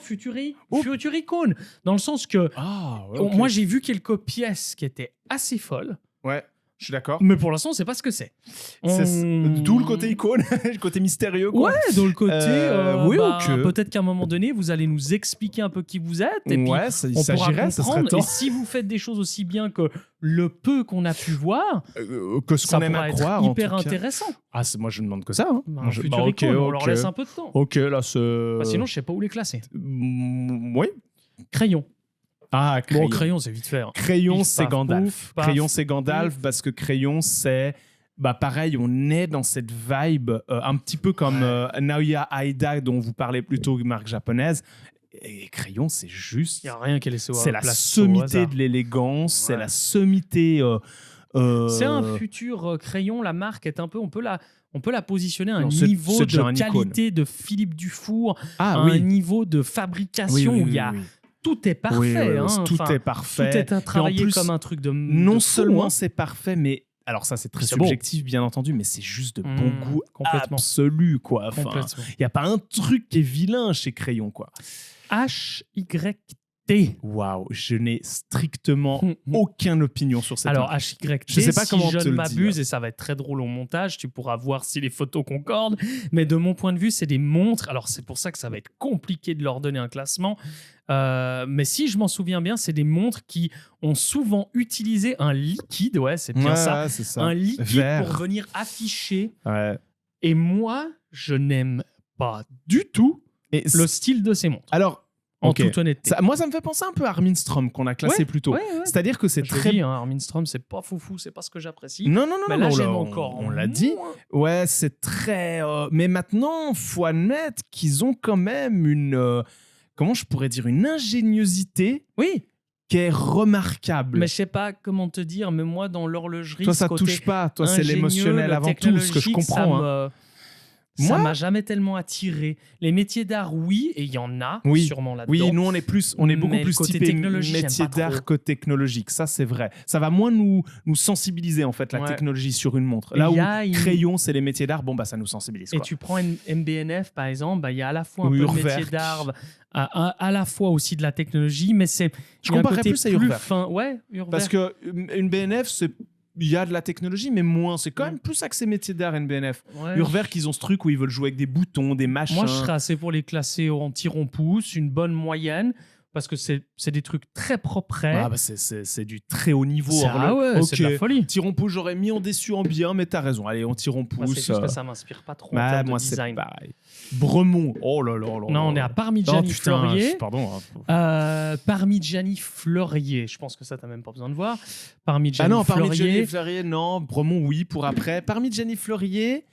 Futuricone. Dans le sens que Ah, moi, j'ai vu quelques pièces qui étaient assez folles. Ouais. Je suis d'accord. Mais pour l'instant, on ne sait pas ce que c'est. D'où le côté icône, le côté mystérieux. Quoi. Ouais, dans le côté. Oui, ok. Peut-être qu'à un moment donné, vous allez nous expliquer un peu qui vous êtes. Et puis, ouais, ça on pourra s'agirait, ça serait comprendre. temps. Et si vous faites des choses aussi bien que le peu qu'on a pu voir, que ce ça qu'on aime pourra à être croire. en hyper tout cas. intéressant. Ah, moi, je ne demande que ça. Hein. Un futur icône, on leur laisse un peu de temps. Ok, là, ce. Sinon, je ne sais pas où les classer. Oui. Crayon. Ah, crayon. Bon, crayon, c'est vite fait. Hein. Crayon, Pif, c'est paf, Gandalf. pouf, paf. Crayon, c'est Gandalf parce que Crayon, c'est. Bah pareil, on est dans cette vibe un petit peu comme Naoya Aida dont vous parlez plutôt, marque japonaise. Et Crayon, c'est juste. Il n'y a rien qui est laissé au C'est la place sommité au de l'élégance, c'est Ouais. la sommité. C'est un futur Crayon. La marque est un peu. On peut la positionner à un Non, c'est niveau déjà de un icône. qualité de Philippe Dufour, Ah à oui. un niveau de fabrication où il y a. oui. Tout est parfait. Oui, oui, oui, hein. tout Enfin, est parfait. Tout est travaillé plus, comme un truc de. Non de fou, seulement hein. c'est parfait, mais. Alors ça, c'est très C'est beau. subjectif, bien entendu, mais c'est juste de bon goût complètement. absolu, quoi. Enfin, Complètement. il n'y a pas un truc qui est vilain chez Crayon, quoi. HYT. Waouh, je n'ai strictement aucune opinion sur cette Alors, marque. HYT, Je sais pas si comment je te ne le m'abuse, dire. et ça va être très drôle au montage, tu pourras voir si les photos concordent, mais de mon point de vue, c'est des montres. Alors, c'est pour ça que ça va être compliqué de leur donner un classement. Mais si je m'en souviens bien, c'est des montres qui ont souvent utilisé un liquide, ouais, c'est bien ça, c'est ça. un liquide Vert. pour venir afficher. Ouais. Et moi, je n'aime pas du tout Et le style de ces montres, alors, en ok. toute honnêteté. Moi, ça me fait penser un peu à Armin Strom qu'on a classé plus tôt. Ouais. C'est-à-dire que c'est Je très. dis, hein, Armin Strom, c'est pas foufou, c'est pas ce que j'apprécie. Non, Mais là, non, j'aime on- encore. On l'a dit. moins. Ouais, c'est très. Mais maintenant, faut admettre qu'ils ont quand même une. Comment je pourrais dire, une ingéniosité Oui, qui est remarquable. mais je sais pas comment te dire, mais moi, dans l'horlogerie, Toi, ce ça côté touche pas. Toi, c'est ingénieux, l'émotionnel le avant tout, ce que je technologique, comprends. hein. Ça Moi m'a jamais tellement attiré. Les métiers d'art, oui, et il y en a Oui. sûrement là-dedans. Oui, nous, on est beaucoup Mais le plus côté typé technologie, j'aime métier pas d'art trop. que technologique. Ça, c'est vrai. Ça va moins nous sensibiliser, en fait, la Ouais. technologie sur une montre. Et Là il où y a une- crayon, c'est les métiers d'art, bon, bah, ça nous sensibilise. Et Quoi. tu prends MBNF, par exemple, bah, il y a à la fois un Ou peu de Urwerk. métier d'art, à la fois aussi de la technologie, mais c'est Je il y a un comparerais côté plus à Urwerk. fin. Ouais, Urwerk. Parce que une BNF, il y a de la technologie, mais moins. C'est quand même plus axé métier d'art, une BNF. Ouais. Urwerk, ils ont ce truc où ils veulent jouer avec des boutons, des machins. Moi, je serais assez pour les classer en tirant-pouce, une bonne moyenne, parce que c'est des trucs très propres. Ah, bah, c'est du très haut niveau. Ah ouais, c'est de la folie. Tirons pouce, j'aurais mis en déçu en bien, mais t'as raison. Allez, on tirons Moi, pouce. c'est juste que ça m'inspire pas trop en bah, termes de moi, c'est design. pareil. Bremont. Oh là là là. Non, on est à Parmigiani Fleurier. Pardon. Hein. Parmigiani Fleurier. Je pense que ça, t'as même pas besoin de voir. Parmigiani Ah non, Fleurier. Parmigiani Fleurier, non. Bremont, oui, pour après. Parmigiani Fleurier.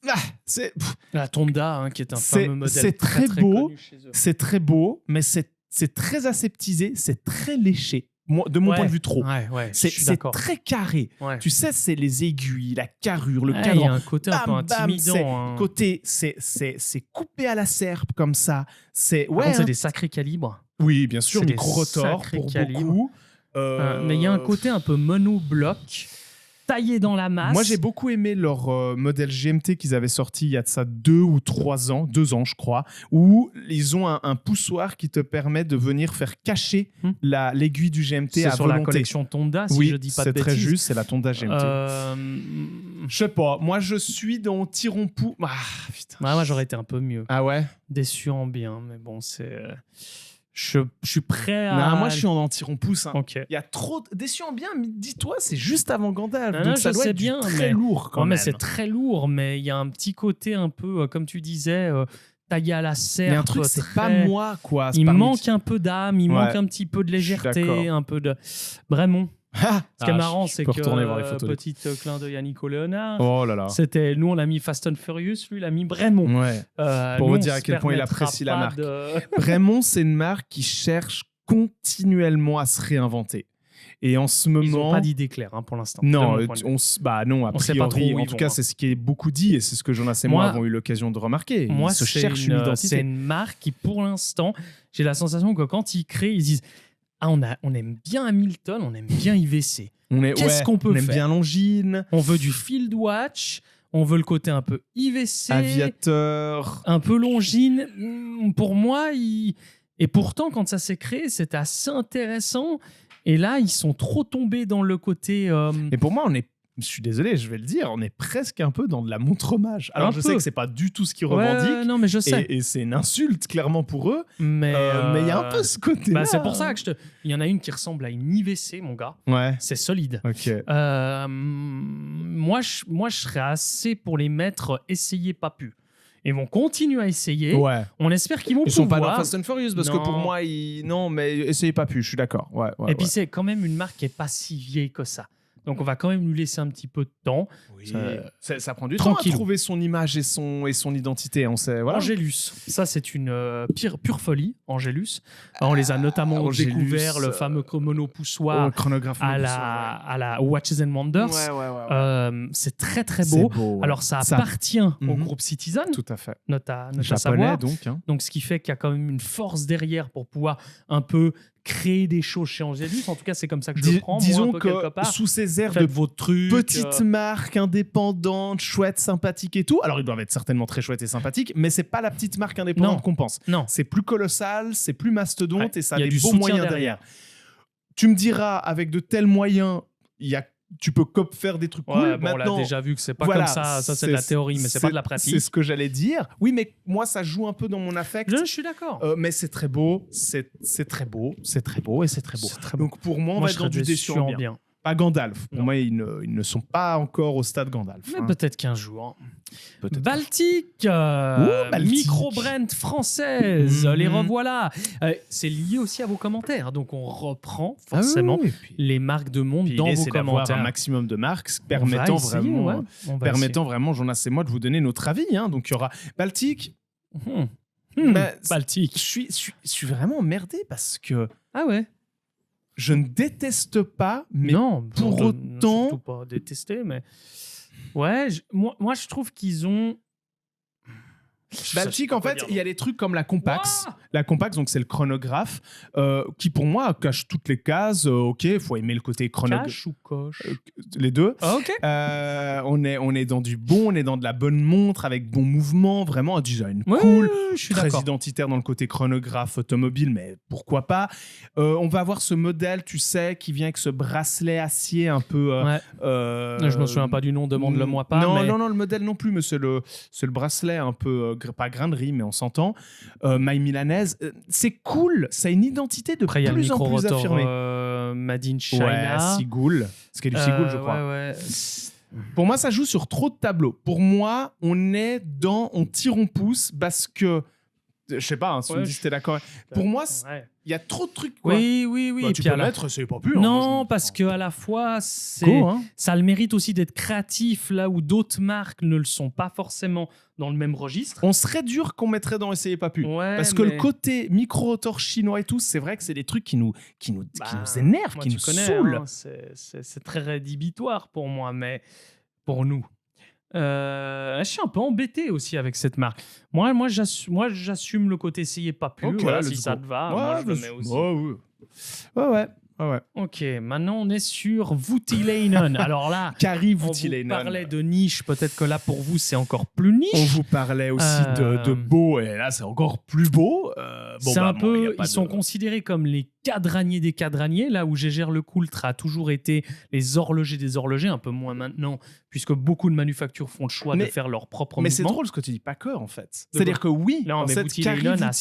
Ah, c'est La Tonda, hein, qui est un C'est- fameux modèle c'est très beau. connu chez eux. c'est très beau, mais c'est très aseptisé, c'est très léché. De mon Ouais. point de vue, trop. Ouais, je C'est suis c'est d'accord. très carré. Ouais. Tu sais, c'est les aiguilles, la carrure, le Ouais, il y a cadran. un côté un peu Bam, bam, c'est intimidant. Hein. côté, c'est coupé à la serpe comme ça. C'est Par ouais. contre, c'est hein. des sacrés calibres. Oui, bien sûr, c'est des micro-rotor sacrés pour calibres. beaucoup. Mais il y a un côté un peu monobloc, taillé dans la masse. Moi, j'ai beaucoup aimé leur modèle GMT qu'ils avaient sorti il y a de ça 2 ou 3 ans, 2 ans, je crois, où ils ont un poussoir qui te permet de venir faire cacher l'aiguille du GMT c'est à sur volonté. la collection Tonda, si oui, je dis pas de c'est bêtises. très juste, c'est la Tonda GMT. Je sais pas, moi je suis dans Tiron Pou. Ah putain. Ouais, moi, j'aurais été un peu mieux. Ah ouais. Déçu en bien, mais bon, c'est. Je suis prêt à. Non, moi je suis en Tiron Pouce. Hein. Ok. Il y a trop déçu en bien, mais dis-toi, c'est juste avant Gandalf. Non, donc non, ça je doit sais être bien, très mais- lourd quand Ouais, mais même. c'est très lourd, mais il y a un petit côté un peu, comme tu disais, taillé à la serpe. Mais un truc, c'est très- pas moi quoi. c'est Il pas manque un peu d'âme, il Ouais. manque un petit peu de Je suis légèreté, d'accord. un peu de. Vraiment. Ah, Ce qui est marrant, c'est peux que. retourner voir les photos. Petit clin d'œil à Nico Léonard. Oh là là. C'était, nous, on a mis Fast and Furious, lui, il a mis Bremont. Ouais. Nous, Pour vous on dire à se quel point il permettra apprécie la pas marque. de- Bremont, c'est une marque qui cherche continuellement à se réinventer. Et en ce Ils moment. n'ont pas d'idée claire hein, pour l'instant. Non, de mon point de vue. bah non, a On sait pas priori, trop où en ils tout vont, cas, hein. c'est ce qui est beaucoup dit et c'est ce que Jonas et Moi- moi avons eu l'occasion de remarquer. Moi, Ils se c'est cherchent une c'est identité. une marque qui, pour l'instant, j'ai la sensation que quand ils créent, ils disent ah, on aime bien Hamilton, on aime bien IVC. Qu'est-ce qu'on peut on aime faire bien Longines, On veut du Field Watch, on veut le côté un peu IVC, Aviateur. un peu Longines. Pour moi, et pourtant, quand ça s'est créé, c'était assez intéressant. Et là, ils sont trop tombés dans le côté... Et pour moi, je suis désolé, je vais le dire, on est presque un peu dans de la montre-hommage. Alors, je sais que c'est pas du tout ce qu'ils revendiquent. Non, mais je sais. Et c'est une insulte, clairement, pour eux. Mais il y a un peu ce côté-là. c'est pour ça que il y en a une qui ressemble à une IVC, mon gars. Ouais. C'est solide. Ok. Moi, je serais assez pour les mettre essayer pas pu. Ils vont continuer à essayer. Ouais. On espère qu'ils vont Ils pouvoir. sont pas dans Fast and Furious parce que pour moi, non, mais essayez pas plus, je suis d'accord. Ouais, Et puis, c'est quand même une marque qui est pas si vieille que ça. Donc, on va quand même lui laisser un petit peu de temps. Oui. Ça prend du Tranquille. temps à trouver son image et son identité. On sait, voilà. Angélus, ça c'est une pure folie, Angélus. On les a notamment Angélus, découvert, le fameux monopoussoir chronographe à la Watches and Wonders. Ouais. C'est très très beau. Beau, ouais. Alors ça appartient au groupe Citizen, tout à fait. note à Japonais, savoir. donc. Hein. Donc ce qui fait qu'il y a quand même une force derrière pour pouvoir un peu créer des choses chez Angélus. En tout cas, c'est comme ça que je le prends. Disons moi, un peu, quelque part. Sous ces airs Faites de vos trucs, petites marques indépendantes, chouettes, sympathiques et tout. Alors, ils doivent être certainement très chouettes et sympathiques, mais c'est pas la petite marque indépendante Non. qu'on pense. Non. C'est plus colossal, c'est plus mastodonte et ça a Il y a des du beaux soutien moyens derrière. Tu me diras, avec de tels moyens, tu peux faire des trucs cool. Ouais, bon, Maintenant, on l'a déjà vu que c'est pas voilà, comme ça. Ça, c'est de la théorie, mais c'est pas de la pratique. C'est ce que j'allais dire. Oui, mais moi, ça joue un peu dans mon affect. Je suis d'accord. Mais c'est très beau, c'est très beau, c'est très beau et c'est très beau. Donc pour moi, on va être dans du déçu en bien. Pas Gandalf. Pour moi, ils ne sont pas encore au stade Gandalf. Mais peut-être qu'un jour. Peut-être. Baltique, micro-brand française, les revoilà. C'est lié aussi à vos commentaires, donc on reprend forcément les marques de monde dans vos commentaires. Un maximum de marques permettant vraiment, Jonas et moi, de vous donner notre avis. Hein. Donc il y aura Baltique. Baltique. Je suis vraiment emmerdé parce que. Ah ouais. Je ne déteste pas, mais non, pour autant... Surtout pas détester, mais... Ouais, moi, je trouve qu'ils ont... Baltique, en fait, il y a des trucs comme la Compax. La Compax, donc c'est le chronographe, qui pour moi cache toutes les cases. Ok, il faut aimer le côté chronographe. Cache ou coche les deux. Ok. On est dans du bon, on est dans de la bonne montre avec bon mouvement, vraiment un design cool, je suis très d'accord. identitaire dans le côté chronographe automobile, mais pourquoi pas. On va avoir ce modèle, tu sais, qui vient avec ce bracelet acier un peu... je me souviens pas du nom, demande-le-moi pas. Non, le modèle non plus, mais c'est le bracelet un peu... pas grainerie, mais on s'entend. My Milanaise, c'est cool, ça a une identité de après, plus en plus affirmée. Made in China. Ouais, Seagull. C'est qu'il y a du Seagull, je crois. Ouais. Pour moi, ça joue sur trop de tableaux. Pour moi, on tire, on pousse parce que... Je sais pas, si tu me dis si t'es d'accord. Pour moi, il y a trop de trucs. Quoi. Oui. Bah, tu peux mettre, c'est pas plus. Non, parce qu'à la fois, ça a le mérite aussi d'être créatif là où d'autres marques ne le sont pas forcément dans le même registre. On serait dur qu'on mettrait dans Essayez pas plus. Parce que le côté micro-rotor chinois et tout, c'est vrai que c'est des trucs qui nous énervent, qui nous saoulent. Hein, c'est très rédhibitoire pour moi, mais pour nous. Je suis un peu embêté aussi avec cette marque. Moi j'assume le côté essayez pas plus. Okay, voilà, si ça te va, moi je le mets aussi. Ouais. Ok, maintenant on est sur Voutilainen. Alors là, Kari on vous Voutilainen. parlait de niche, peut-être que là pour vous c'est encore plus niche. On vous parlait aussi de beau, et là c'est encore plus beau. Ils sont considérés comme les cadraniers des cadraniers, là où Gégère Lecoultre a toujours été les horlogers des horlogers, un peu moins maintenant, puisque beaucoup de manufactures font le choix de faire leur propre mouvement. Mais c'est drôle ce que tu dis, pas que en fait. C'est-à-dire que oui, non, mais Voutilainen a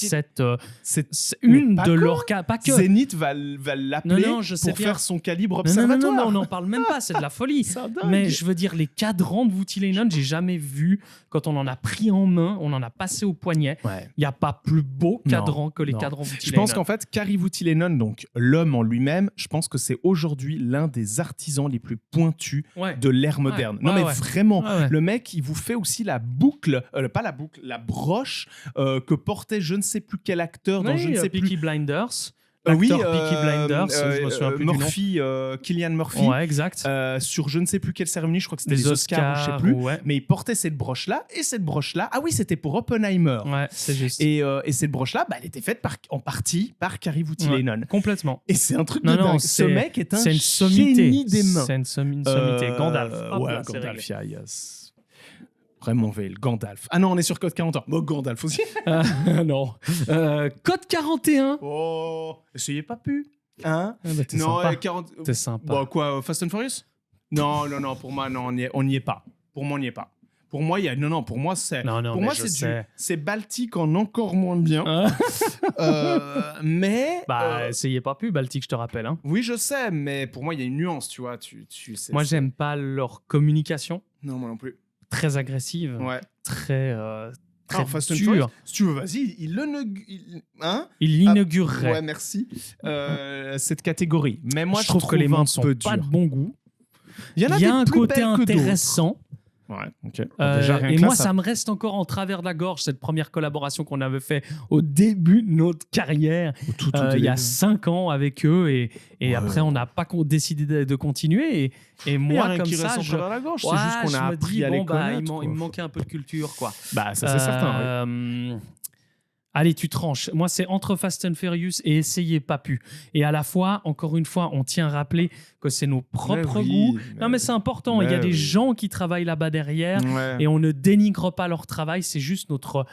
une de leurs cas, pas que. Zénith va l'appeler pour faire son calibre observatoire. Non, on n'en parle même pas, c'est de la folie. Mais je veux dire, les cadrans de Voutilainen, j'ai jamais vu, quand on en a pris en main, on en a passé au poignet. Il n'y a pas plus beau cadran que les cadrans Voutilainen. Je pense qu'en fait, Kari Voutilainen, donc l'homme en lui-même, je pense que c'est aujourd'hui l'un des artisans les plus pointus de l'ère moderne. Vraiment, le mec, il vous fait aussi la boucle, pas la boucle, la broche que portait je ne sais plus quel acteur dans je ne sais plus... Peaky Blinders. Peaky Blinders, je me souviens plus Murphy, du nom. Cillian Murphy. Ouais, exact. Sur je ne sais plus quelle cérémonie, je crois que c'était les Oscars, je sais plus. Mais il portait cette broche-là, et cette broche-là, ah oui, c'était pour Oppenheimer. Ouais, c'est juste. Et cette broche-là, elle était faite en partie par Kari Voutilainen. Complètement. Et c'est un truc de dingue. Ce mec est un génie des mains. C'est une sommité. Gandalf. Gandalf, yes. Vraiment le Gandalf. Ah non, on est sur Code 41. Bon, Gandalf aussi. Non. Code 41. Oh, essayez pas plus. Hein? Ah bah, t'es Non, sympa. 40... T'es sympa. Bon, quoi, Fast and Furious? Non, pour moi, non, on n'y est pas. Pour moi, on n'y est pas. Pour moi, il y a... Non, pour moi, c'est... Non, pour mais moi, je sais. c'est Baltique en encore moins bien. Mais... Essayez pas plus, Baltique, je te rappelle. Hein. Oui, je sais, mais pour moi, il y a une nuance, tu vois. Moi, j'aime pas leur communication. Non, moi non plus. Très agressive. Ouais. Très Fast and dure. Furious, si tu veux, vas-y, hein? Il l'inaugurerait. Ouais, merci. Cette catégorie. Mais moi, je trouve que les un montres sont peu pas de dures. bon goût. Il y en a Il y a des un plus côté belles que d'autres. intéressant. Ouais, ok. Déjà, rien Et que moi, là, ça me reste encore en travers de la gorge, cette première collaboration qu'on avait fait au début de notre carrière, tout il y a 5 ans avec eux. Et Ouais. après, on n'a pas décidé de continuer. Et Il y a moi, rien comme qui ça, reste en je, travers de la gorge. ouais, C'est juste qu'on a je me appris dis, à les bon, connaître. il me manquait un peu de culture, quoi. Bah, ça, c'est certain. Oui. Allez, tu tranches. Moi, c'est entre Fast and Furious et Essayez pas pu. Et à la fois, encore une fois, on tient à rappeler que c'est nos propres goûts. Non, mais c'est important. Il y a des gens qui travaillent là-bas derrière et on ne dénigre pas leur travail. C'est juste notre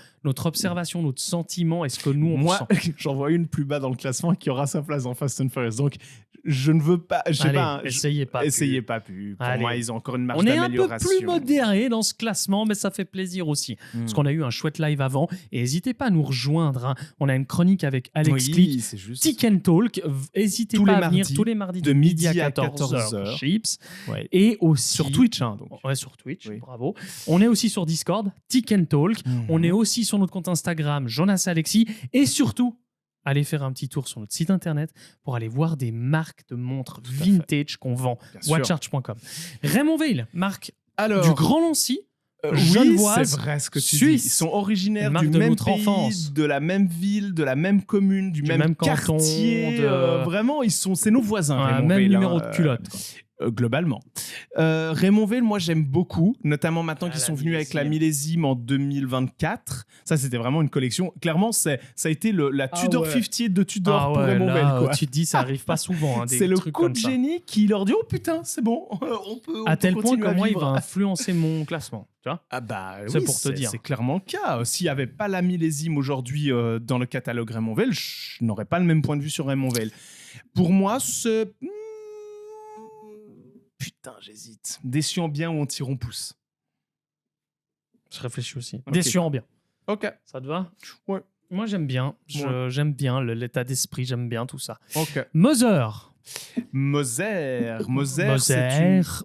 observation, notre sentiment et ce que nous, on Moi, ressent. j'en vois une plus bas dans le classement qui aura sa place dans Fast and Furious. Donc, je ne veux pas... Je sais Allez, pas. Essayez pas pu. Essayez pas plus. Pour Allez. moi, ils ont encore une marge On est un peu d'amélioration. plus modéré dans ce classement, mais ça fait plaisir aussi. Parce qu'on a eu un chouette live avant. Et n'hésitez pas à nous rejoindre. Hein. On a une chronique avec Alex Click, c'est juste. Tick and Talk. N'hésitez Tous pas les à venir mardis, tous les mardis de de midi à midi à 14h. 14h. Chips. Ouais. Et aussi... Sur Twitch, hein, donc. Ouais, sur Twitch, Oui. bravo. On est aussi sur Discord, Tick and Talk. On est aussi sur notre compte Instagram, Jonas Alexis. Et surtout, allez faire un petit tour sur notre site internet pour aller voir des marques de montres vintage qu'on vend. Bien sûr. Watchart.com. Raymond Veil, marque Alors, du Grand Lancy. oui, genevoise, c'est vrai ce que tu suisse. dis. Ils sont originaires Une marque du de même notre pays, enfance. de la même ville, de la même commune, du même canton, quartier. Vraiment, c'est nos voisins. Un Raymond même Veil, numéro hein, de culotte. Quoi. Globalement. Raymond Veil, moi j'aime beaucoup, notamment maintenant qu'ils la sont venus avec la millésime. millésime en 2024. Ça, c'était vraiment une collection. Clairement, ça a été la Tudor ouais. 50 de Tudor pour ouais, Raymond là, Veil. Quoi. tu te dis, ça arrive pas souvent. Hein, des C'est le trucs coup comme de ça. génie qui leur dit oh putain, c'est bon, on peut. À tel point continuer que à moi, il vivre. va influencer mon classement. Tu vois Ah bah C'est oui, pour te dire. C'est clairement le cas. S'il n'y avait pas la millésime aujourd'hui dans le catalogue Raymond Veil, je n'aurais pas le même point de vue sur Raymond Veil. Pour moi, c'est... Putain, j'hésite. Déçu en bien ou en tirant pouce. Je réfléchis aussi. Ok. Déçu en bien. Ok. Ça te va Ouais. Moi, j'aime bien. Ouais. J'aime bien l'état d'esprit. J'aime bien tout ça. Ok. Mother. Moser,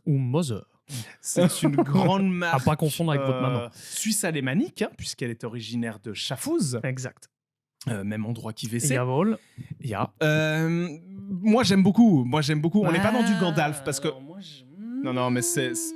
ou Mother. c'est une grande marque. À pas confondre avec votre maman. Suisse alémanique, hein, puisqu'elle est originaire de Schaffhouse, Exact. même endroit qu'IVC. Jawohl. Ja. Moi, j'aime beaucoup. On n'est pas dans du Gandalf parce que. Non, mais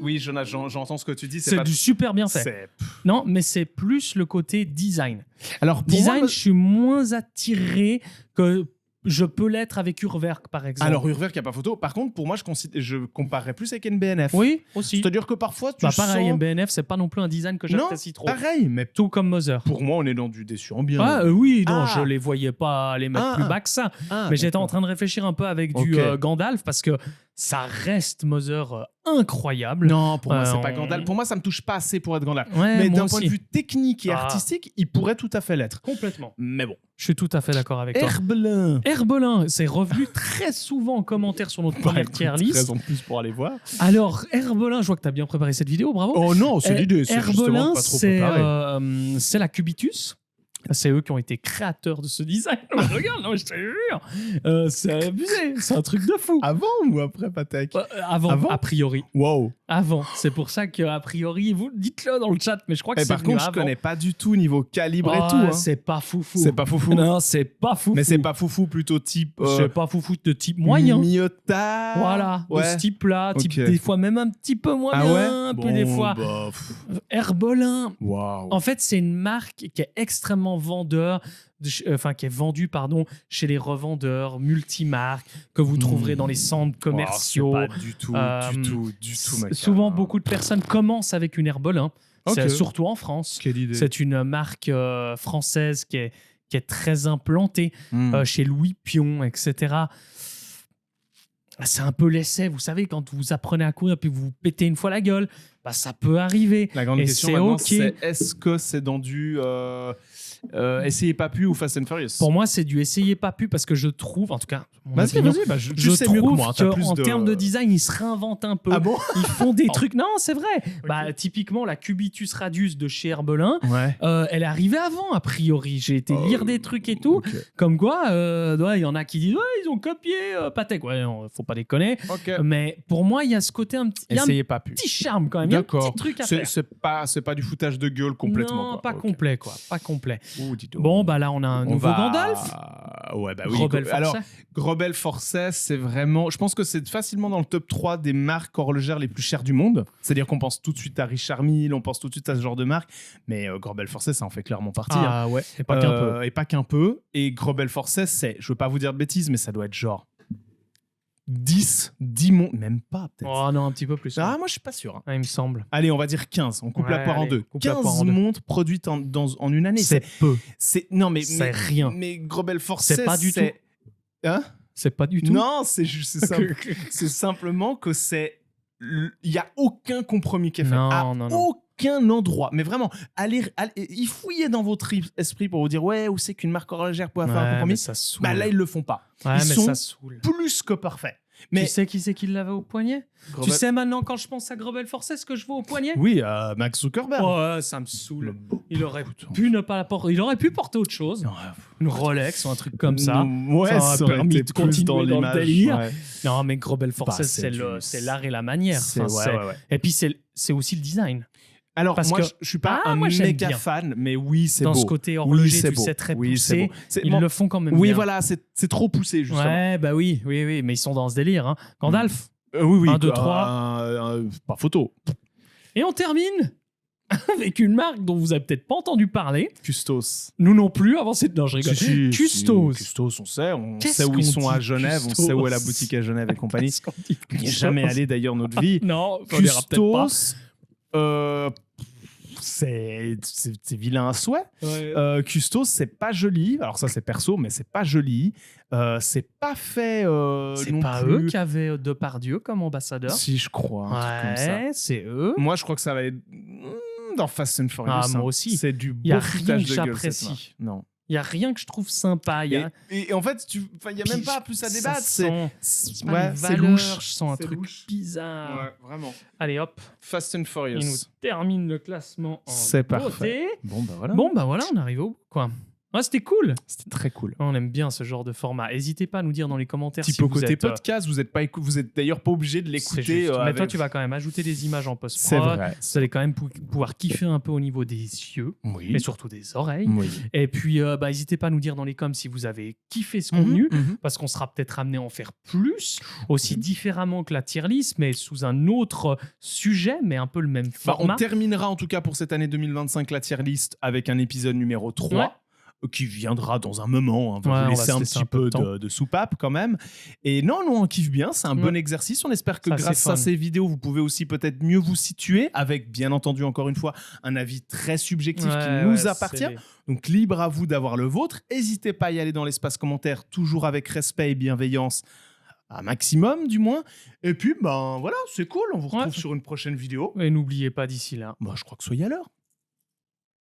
oui, Jonas, j'entends ce que tu dis. C'est pas du super bien fait. Non, mais c'est plus le côté design. Alors, pour Design, moi, je suis moins attiré que je peux l'être avec Urwerk, par exemple. alors Urwerk, il n'y a pas photo. Par contre, pour moi, je comparerais plus avec NBNF. Oui, aussi. C'est-à-dire que parfois, tu pareil, sens... MBNF, c'est pas non plus un design que j'apprécie trop. Pareil, mais Tout comme Mother. pour moi, on est dans du déçu en bien. Oui, non, Ah. je les voyais pas les mettre Ah. plus bas que ça. Mais j'étais en train de réfléchir un peu avec du Ok. Gandalf parce que ça reste Mother incroyable. Non, pour moi, c'est pas on- Gandalf. Pour moi, ça me touche pas assez pour être Gandalf. Ouais, Mais moi d'un point de aussi. vue technique et Ah. artistique, il pourrait tout à fait l'être. Complètement. Mais bon. Je suis tout à fait d'accord avec toi. Herbelin. Herbelin, c'est revenu très souvent en commentaire sur notre première tier list. Raison de plus pour aller voir. Alors, Herbelin, je vois que tu as bien préparé cette vidéo, bravo. Oh non, c'est l'idée. C'est justement Herbelin, pas trop c'est préparé. c'est la Cubitus. C'est eux qui ont été créateurs de ce design. Regarde, non, mais je te jure. C'est abusé. C'est un truc de fou. Avant ou après Patek Avant, Avant a priori. Wow. Avant. C'est pour ça qu'a priori, vous dites-le dans le chat, mais je crois que c'est Par venu contre, je avant. connais pas du tout niveau calibre et Ah, tout. Hein. C'est pas foufou. C'est pas foufou. Non, c'est pas foufou. Mais c'est pas foufou, plutôt type. C'est pas foufou de type moyen. Miyota. Voilà, de Ouais. ce type-là, type Ok. des fois même un petit peu moins Ah bien, ouais un peu Bon, des fois. bah, Herbelin, Waouh. en fait, c'est une marque qui est extrêmement qui est vendue chez les revendeurs multimarques que vous trouverez dans les centres commerciaux. Wow, c'est pas du tout, du tout, mec. Souvent, beaucoup de personnes commencent avec une Herbelin, Ok. surtout en France. Quelle idée. C'est une marque française qui est très implantée chez Louis Pion, etc. C'est un peu l'essai, vous savez, quand vous apprenez à courir puis vous vous pétez une fois la gueule, bah, ça peut arriver. La grande Et question c'est maintenant, ok. c'est est-ce que c'est dans du Essayez pas pu ou Fast and Furious? Pour moi, c'est du essayez pas pu parce que je trouve, en tout cas, mon Vas-y, opinion, vas-y, bah, tu je sais mieux que trouve moi. T'as plus qu'en de... termes de design, ils se réinventent un peu. Ah bon? Ils font des trucs. Non, c'est vrai. Bah, typiquement, la Cubitus Radius de chez Herbelin, Ouais. elle est arrivée avant, a priori. J'ai été lire des trucs et tout. Ok. Comme quoi, il y en a qui disent ouais, ils ont copié Patek. Ouais, non, faut pas déconner. Ok. Mais pour moi, il y a ce côté un petit. Il y a un Essayez pas pu. petit charme quand même. Il y a un D'accord. petit truc à faire. C'est pas du foutage de gueule complètement. Non, quoi. pas Ok. complet, quoi. Pas complet. Oh, dis donc. Bon, bah là, on a un nouveau Gandalf. Ouais, bah oui. Rebelle Forcé. Alors, Rebelle Forcé, c'est vraiment. Je pense que c'est facilement dans le top 3 des marques horlogères les plus chères du monde. C'est-à-dire qu'on pense tout de suite à Richard Mille, on pense tout de suite à ce genre de marque. Mais Rebelle Forcé, ça en fait clairement partie. Ah ouais, et pas qu'un peu. Et pas qu'un peu. Et Rebelle Forcé, c'est. Je veux pas vous dire de bêtises, mais ça doit être genre 10 montres. Même pas, peut-être. Oh non, un petit peu plus. Ah, moi, je suis pas sûr. Ah, il me semble. Allez, on va dire 15. On coupe la Ouais, poire en allez, deux. coupe la poire 15 en deux. montres produites en une année. C'est peu. Non, mais C'est rien. Mais Rebelle Forcé, C'est pas du tout. Hein? C'est pas du tout. Non, c'est juste c'est simplement que il y a aucun compromis qui est fait. Non, à non, non. aucun endroit. Mais vraiment, allez, y fouillez dans votre esprit pour vous dire ouais, où c'est qu'une marque horlogère peut faire un Ouais, mais compromis. ça saoule. Bah là, ils le font pas. Ouais, ils mais sont ça saoule. plus que parfaits. Mais Tu sais qui c'est qui l'avait au poignet? Rebelle- Tu sais maintenant, quand je pense à Rebelle Forcé, ce que je vois au poignet? Oui, Max Zuckerberg. Oh, ouais, ça me saoule. Il aurait Écoute, pu ne pas la porter. Il aurait pu porter autre chose. Une Rolex ou un truc comme ça. Ouais, Ça aurait permis de continuer dans le l'image. délire. Ouais. Non, mais Rebelle Forcé, Bah, c'est l'art et la manière. C'est- Enfin, ouais. Et puis, c'est aussi le design. Alors, Parce moi, que- je suis pas Ah, un moi, j'aime méga bien. fan, mais oui, c'est beau. Dans ce côté horloger, c'est tu beau. sais, très Oui, c'est poussé. beau. C'est- Ils bon, le font quand même Oui, bien. voilà, c'est trop poussé, justement. Ouais, bah oui, mais ils sont dans ce délire. Hein. Gandalf. Oui. 1, 2, 3. Pas photo. Et on termine avec une marque dont vous avez peut-être pas entendu parler. Custos. Nous non plus, avant cette... Non, je rigole. Custos. Custos, on sait. On Qu'est-ce sait où qu'on ils sont à dit, Genève. Custos? On sait où est la boutique à Genève et compagnie. Qu'est-ce qu'on dit, On n'y est Custos? jamais allé d'ailleurs notre vie. Non, on ira peut-être pas. Custos, c'est vilain à souhait. Ouais. Custos, c'est pas joli. Alors ça, c'est perso, mais c'est pas joli. C'est pas fait C'est non pas plus. eux qui avaient Depardieu comme ambassadeur. Si, je crois. Un truc comme ça. Ouais, c'est eux. Moi, je crois que ça va être dans Fast and Furious. Ah, moi hein. aussi. C'est du Y a beau rien foutage que de gueule, j'apprécie. cette marque. Non. Il y a rien que je trouve sympa. Il y a... Et en fait, il n'y a même pas plus à débattre. C'est C'est pas les c'est valeurs, louche. je sens un C'est truc louche. bizarre. Ouais, vraiment. Allez hop, Fast and il nous Furious. termine le classement en C'est beauté. parfait. Bon, bah voilà. Bon, bah voilà, on arrive au bout, quoi. Ouais, c'était cool. C'était très cool. On aime bien ce genre de format. N'hésitez pas à nous dire dans les commentaires si Typo vous côté êtes... podcast, vous êtes d'ailleurs pas obligé de c'est l'écouter. juste. Mais toi, avec- tu vas quand même ajouter des images en post-prod. C'est vrai. Vous allez quand même pouvoir kiffer un peu au niveau des yeux, Oui. mais surtout des oreilles. Oui. Et puis, bah, n'hésitez pas à nous dire dans les coms si vous avez kiffé ce contenu, Mhm. parce qu'on sera peut-être amené à en faire plus, aussi différemment que la tier list, mais sous un autre sujet, mais un peu le même Bah, on format. terminera en tout cas pour cette année 2025 la tier list avec un épisode numéro 3. Ouais. Qui viendra dans un moment. On va Ouais, vous on va laisser se un laisser petit un peu peu de temps. de soupape quand même. Et non, nous on kiffe bien. C'est un bon exercice. On espère que Ça, grâce c'est à fun. ces vidéos, vous pouvez aussi peut-être mieux vous situer avec, bien entendu, encore une fois, un avis très subjectif qui Ouais, nous ouais, appartient. c'est- Donc libre à vous d'avoir le vôtre. N'hésitez pas à y aller dans l'espace commentaire, toujours avec respect et bienveillance. Un maximum du moins. Et puis, ben voilà, c'est cool. On vous retrouve Ouais. sur une prochaine vidéo. Et n'oubliez pas d'ici là, Bah, je crois que soyez à l'heure.